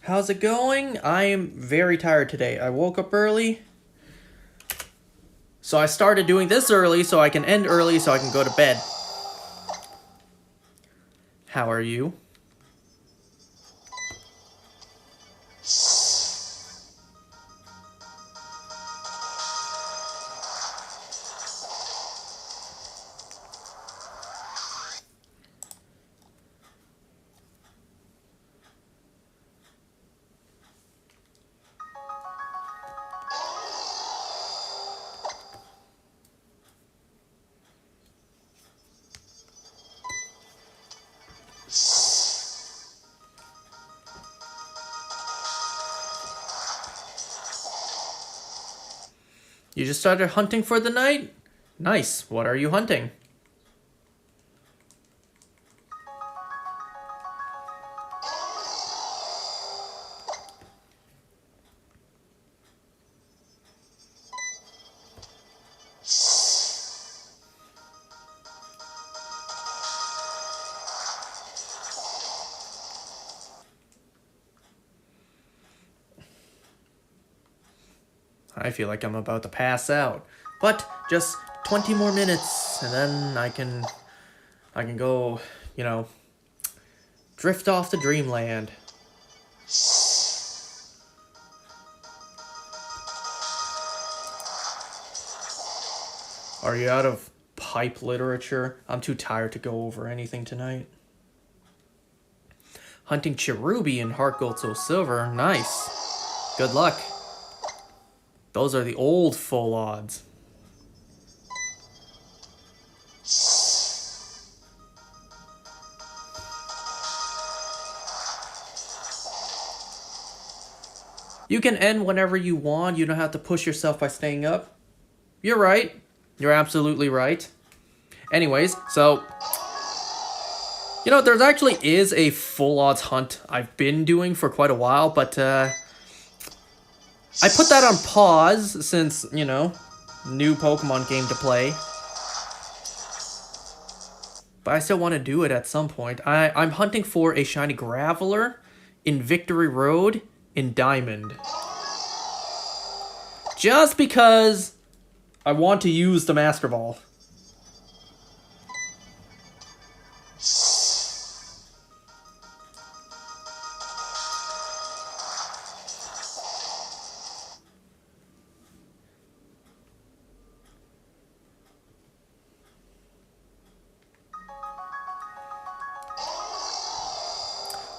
How's it going? I am very tired today. I woke up early. So I started doing this early so I can end early so I can go to bed. How are you? You just started hunting for the night? Nice. What are you hunting? I feel like I'm about to pass out. But just 20 more minutes and then I can go, drift off to dreamland. Are you out of pipe literature? I'm too tired to go over anything tonight. Hunting Cherubi and Heart Gold Soul Silver. Nice. Good luck. Those are the old full odds. You can end whenever you want. You don't have to push yourself by staying up. You're right. You're absolutely right. Anyways, so... there actually is a full odds hunt I've been doing for quite a while, but I put that on pause since, new Pokemon game to play. But I still want to do it at some point. I'm hunting for a shiny Graveler in Victory Road in Diamond. Just because I want to use the Master Ball.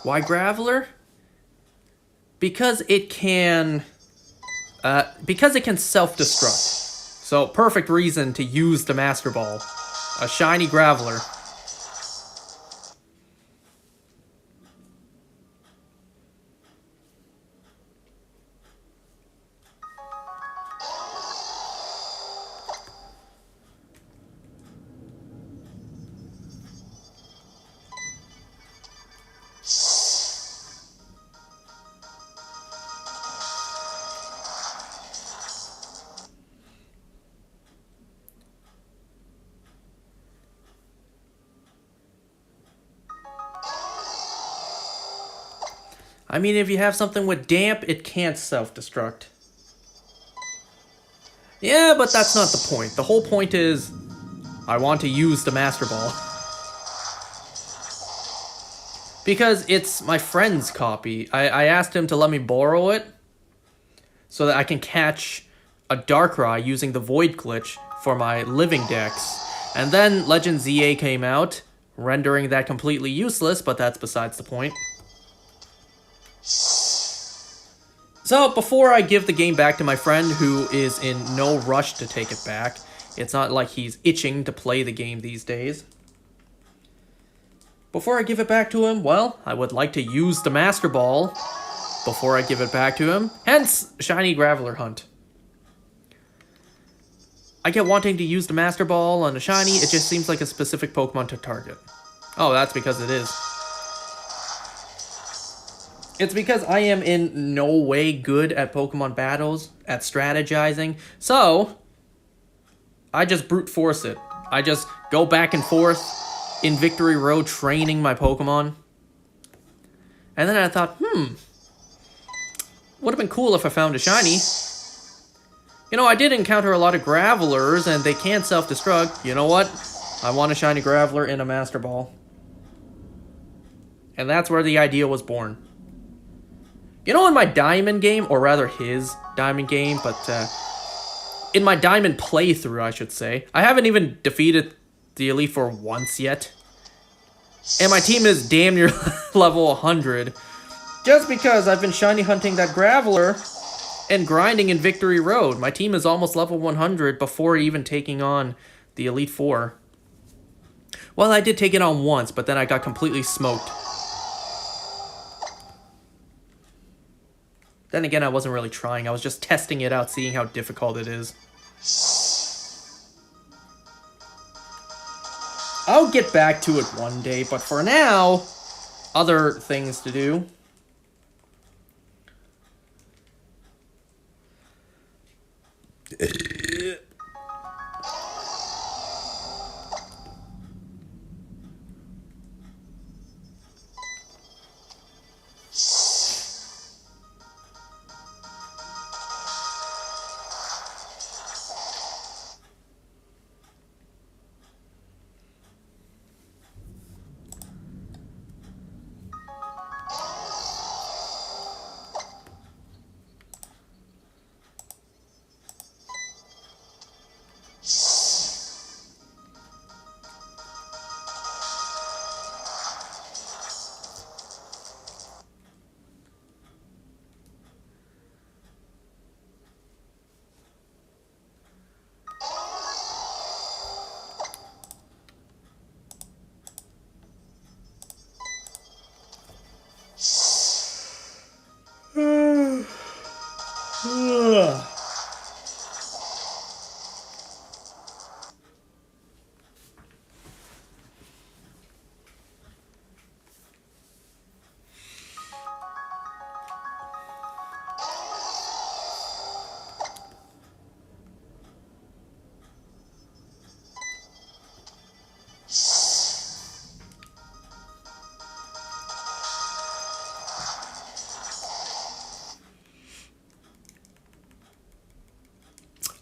Why Graveler? Because it can self-destruct. So, perfect reason to use the Master Ball. A shiny Graveler. I mean, if you have something with damp, it can't self-destruct. Yeah, but that's not the point. The whole point is, I want to use the Master Ball. Because it's my friend's copy. I asked him to let me borrow it, so that I can catch a Darkrai using the Void Glitch for my living dex. And then Legend ZA came out, rendering that completely useless, but that's besides the point. So, before I give the game back to my friend, who is in no rush to take it back, it's not like he's itching to play the game these days. Before I give it back to him, well, I would like to use the Master Ball before I give it back to him, hence Shiny Graveler Hunt. I get wanting to use the Master Ball on a Shiny, it just seems like a specific Pokemon to target. Oh, that's because it is. It's because I am in no way good at Pokemon battles, at strategizing, so I just brute force it. I just go back and forth in Victory Road training my Pokemon. And then I thought, Would have been cool if I found a shiny. You know, I did encounter a lot of Gravelers, and they can't self-destruct. You know what? I want a shiny Graveler in a Master Ball. And that's where the idea was born. You know, in my Diamond game, or rather his Diamond game, but in my Diamond playthrough, I should say, I haven't even defeated the Elite Four once yet. And my team is damn near level 100. Just because I've been shiny hunting that Graveler and grinding in Victory Road. My team is almost level 100 before even taking on the Elite Four. Well, I did take it on once, but then I got completely smoked. Then again, I wasn't really trying. I was just testing it out, seeing how difficult it is. I'll get back to it one day, but for now, other things to do.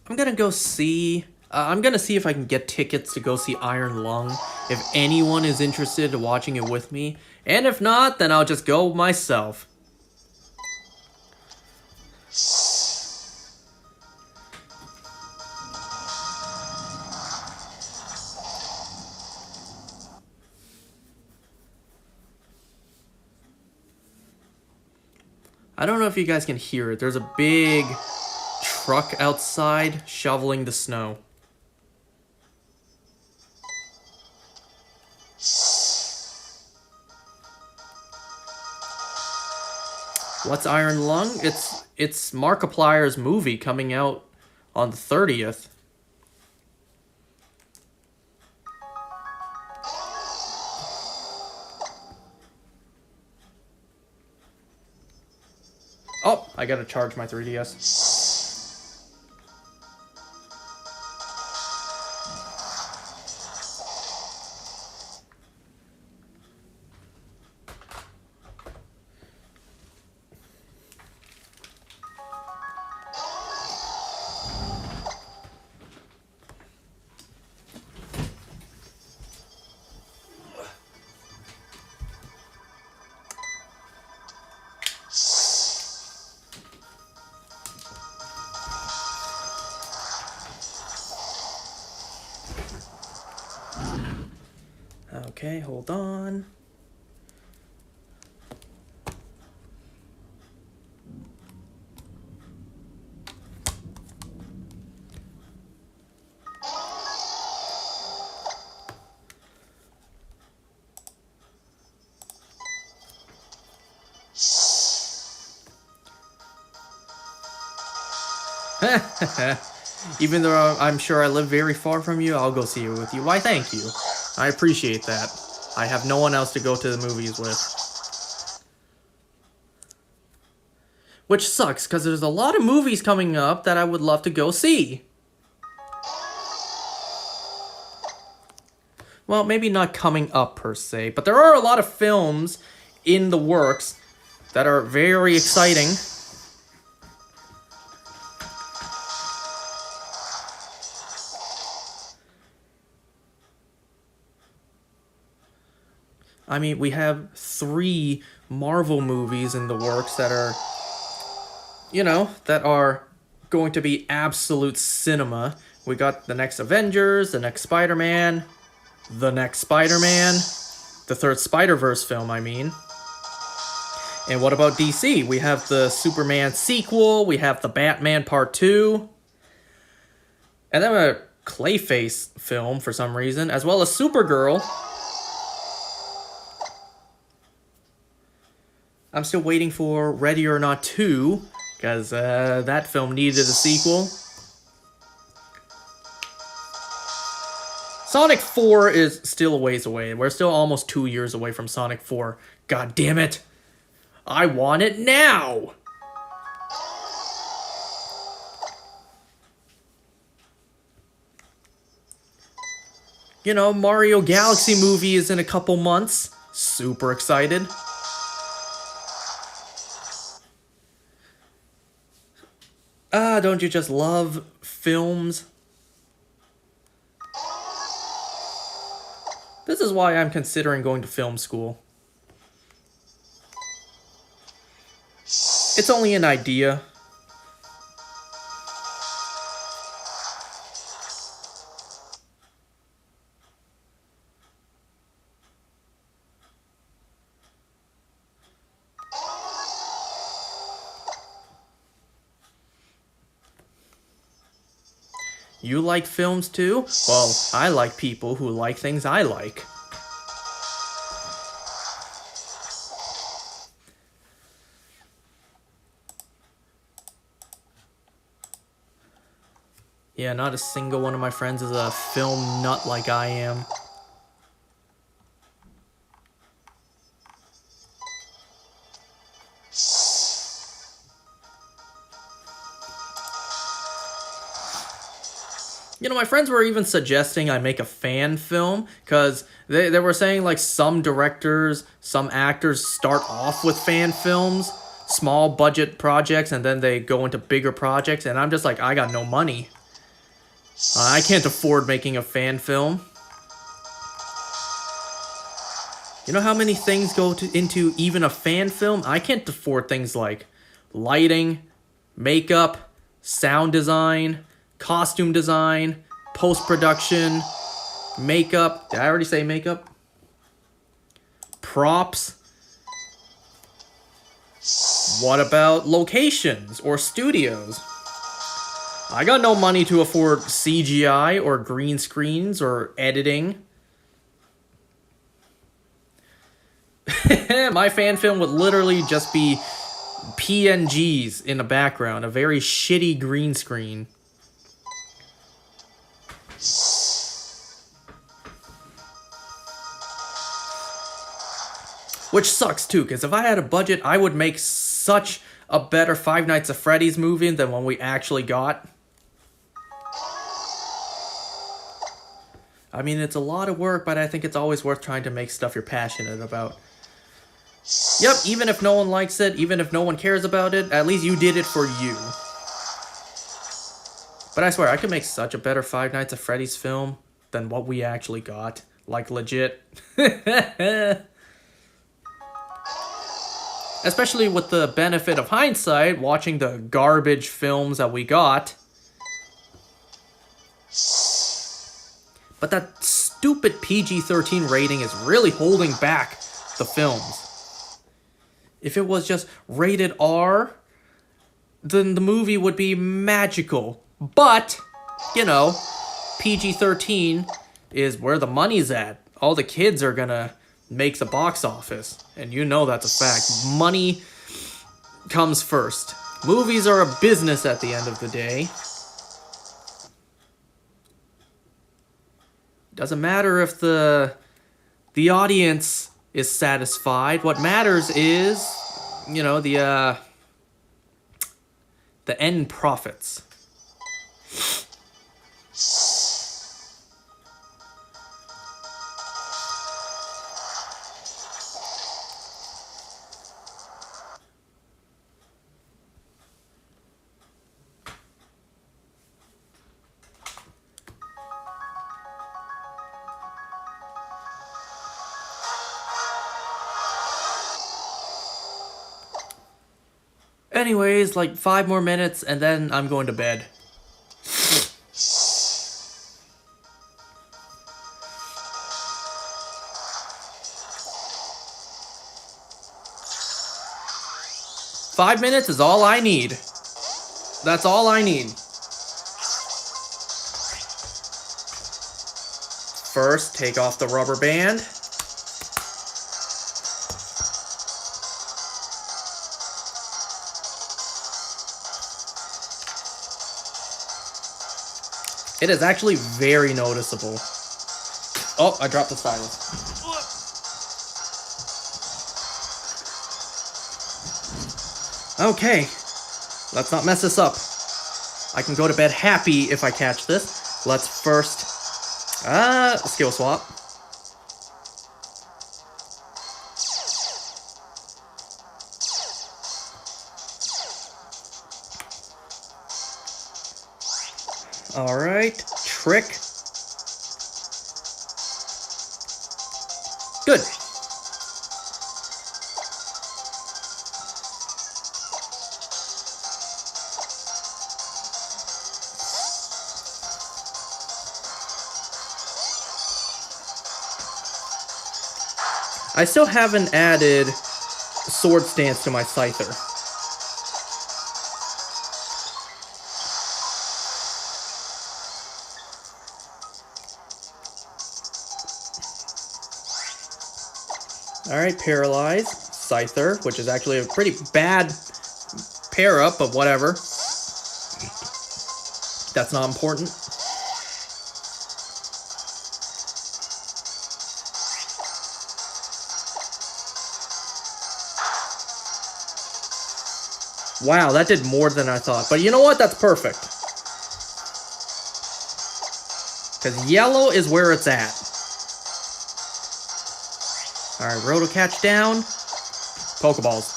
I'm gonna go see... I'm gonna see if I can get tickets to go see Iron Lung. If anyone is interested in watching it with me. And if not, then I'll just go myself. I don't know if you guys can hear it. There's a big truck outside shoveling the snow. What's Iron Lung? It's Markiplier's movie coming out on the 30th. Oh, I gotta charge my 3DS. Okay, hold on. Even though I'm sure I live very far from you, I'll go see it with you. Why, thank you. I appreciate that. I have no one else to go to the movies with. Which sucks, because there's a lot of movies coming up that I would love to go see. Well, maybe not coming up per se, but there are a lot of films in the works that are very exciting. I mean, we have 3 Marvel movies in the works that are, that are going to be absolute cinema. We got the next Avengers, the next Spider-Man, the next Spider-Man, the third Spider-Verse film, I mean. And what about DC? We have the Superman sequel, we have the Batman Part 2, and then a Clayface film for some reason, as well as Supergirl. I'm still waiting for Ready or Not 2, because that film needed a sequel. Sonic 4 is still a ways away. We're still almost 2 years away from Sonic 4. God damn it. I want it now! Mario Galaxy movie is in a couple months. Super excited. Don't you just love films? This is why I'm considering going to film school. It's only an idea. You like films too? Well, I like people who like things I like. Yeah, not a single one of my friends is a film nut like I am. My friends were even suggesting I make a fan film, because they were saying, like, some directors, some actors start off with fan films, small budget projects, and then they go into bigger projects, and I'm just like, I got no money. I can't afford making a fan film. You know how many things go into even a fan film? I can't afford things like lighting, makeup, sound design, costume design, post-production, makeup. Did I already say makeup? Props. What about locations or studios? I got no money to afford CGI or green screens or editing. My fan film would literally just be PNGs in the background, a very shitty green screen. Which sucks too, because if I had a budget, I would make such a better Five Nights at Freddy's movie than one we actually got. I mean, it's a lot of work, but I think it's always worth trying to make stuff you're passionate about. Yep, even if no one likes it, even if no one cares about it, at least you did it for you. But I swear, I could make such a better Five Nights at Freddy's film than what we actually got. Like, legit. Especially with the benefit of hindsight, watching the garbage films that we got. But that stupid PG-13 rating is really holding back the films. If it was just rated R, then the movie would be magical. But, PG-13 is where the money's at. All the kids are gonna make the box office. And that's a fact. Money comes first. Movies are a business at the end of the day. Doesn't matter if the audience is satisfied. What matters is, the end profits. Anyways, like 5 more minutes and then I'm going to bed. Five minutes is all I need. That's all I need. First, take off the rubber band. It is actually very noticeable. Oh, I dropped the stylus. Okay, let's not mess this up. I can go to bed happy if I catch this. Let's first, skill swap. Alright, trick. Good. I still haven't added sword stance to my Scyther. Alright, Paralyze, Scyther, which is actually a pretty bad pair-up, but whatever. That's not important. Wow, that did more than I thought. But you know what? That's perfect. Because yellow is where it's at. Alright, Roto Catch down. Pokeballs.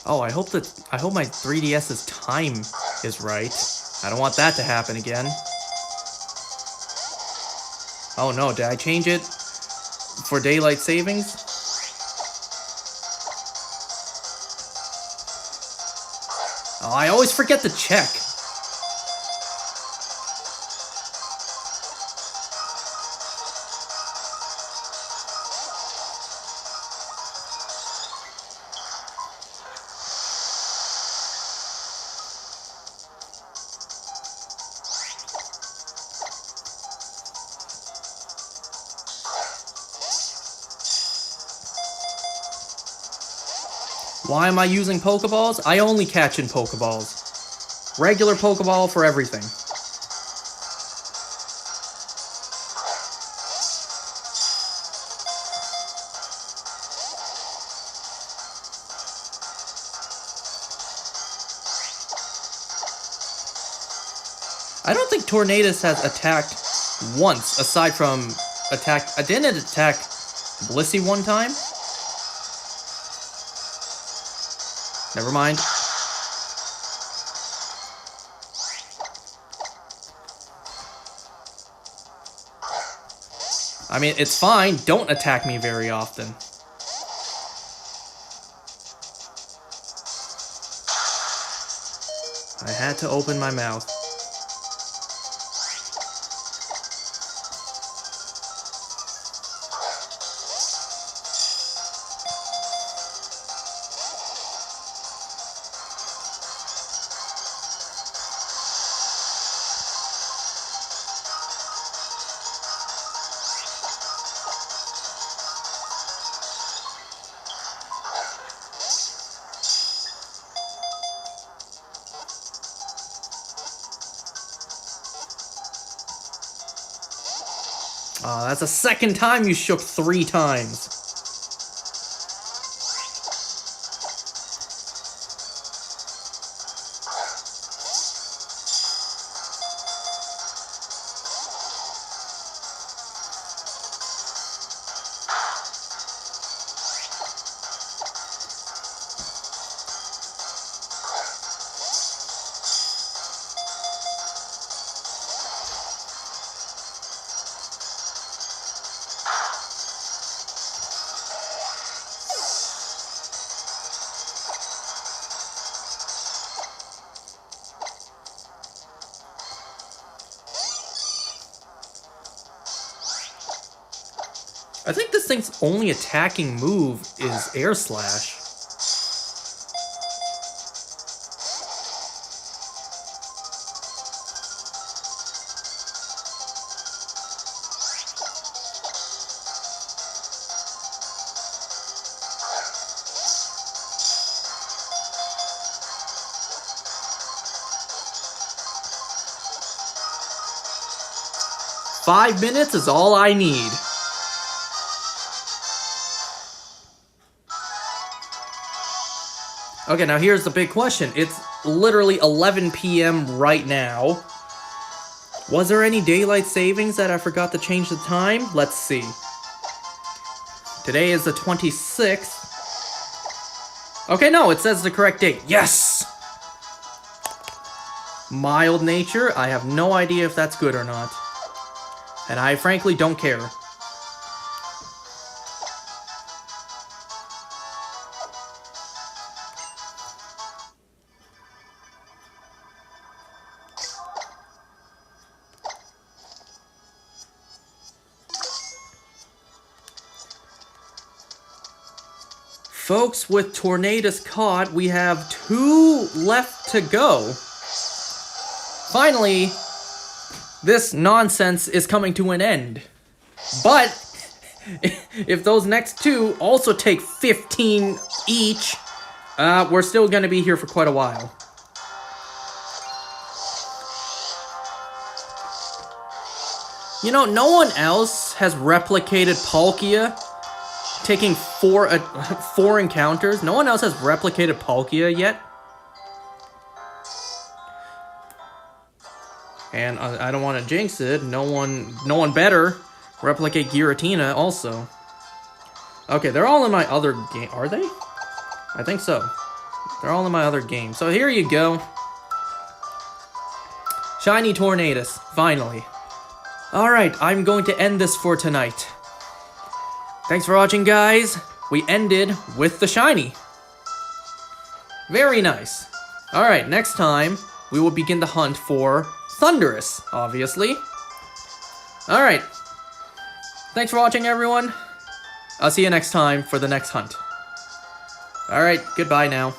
Oh, I hope my 3DS's time is right. I don't want that to happen again. Oh no, did I change it for daylight savings? Oh, I always forget to check. Why am I using Pokeballs? I only catch in Pokeballs. Regular Pokeball for everything. I don't think Tornadus has attacked once, aside from attack. I didn't attack Blissey one time. Never mind. I mean, it's fine. Don't attack me very often. I had to open my mouth. That's the second time you shook 3 times. I think this thing's only attacking move is Air Slash. Five minutes is all I need. Okay, now here's the big question. It's literally 11 p.m. right now. Was there any daylight savings that I forgot to change the time? Let's see. Today is the 26th. Okay, no, it says the correct date. Yes! Mild nature. I have no idea if that's good or not. And I frankly don't care. Folks, with Tornadus caught, we have 2 left to go. Finally, this nonsense is coming to an end. But if those next 2 also take 15 each, we're still going to be here for quite a while. You know, no one else has replicated Palkia, taking 4 encounters. No one else has replicated Palkia yet. And I don't want to jinx it. No one better replicate Giratina also. Okay, they're all in my other game. Are they? I think so. They're all in my other game. So here you go. Shiny Tornadus, finally. Alright, I'm going to end this for tonight. Thanks for watching, guys. We ended with the shiny. Very nice. Alright, next time, we will begin the hunt for Thundurus, obviously. Alright. Thanks for watching, everyone. I'll see you next time for the next hunt. Alright, goodbye now.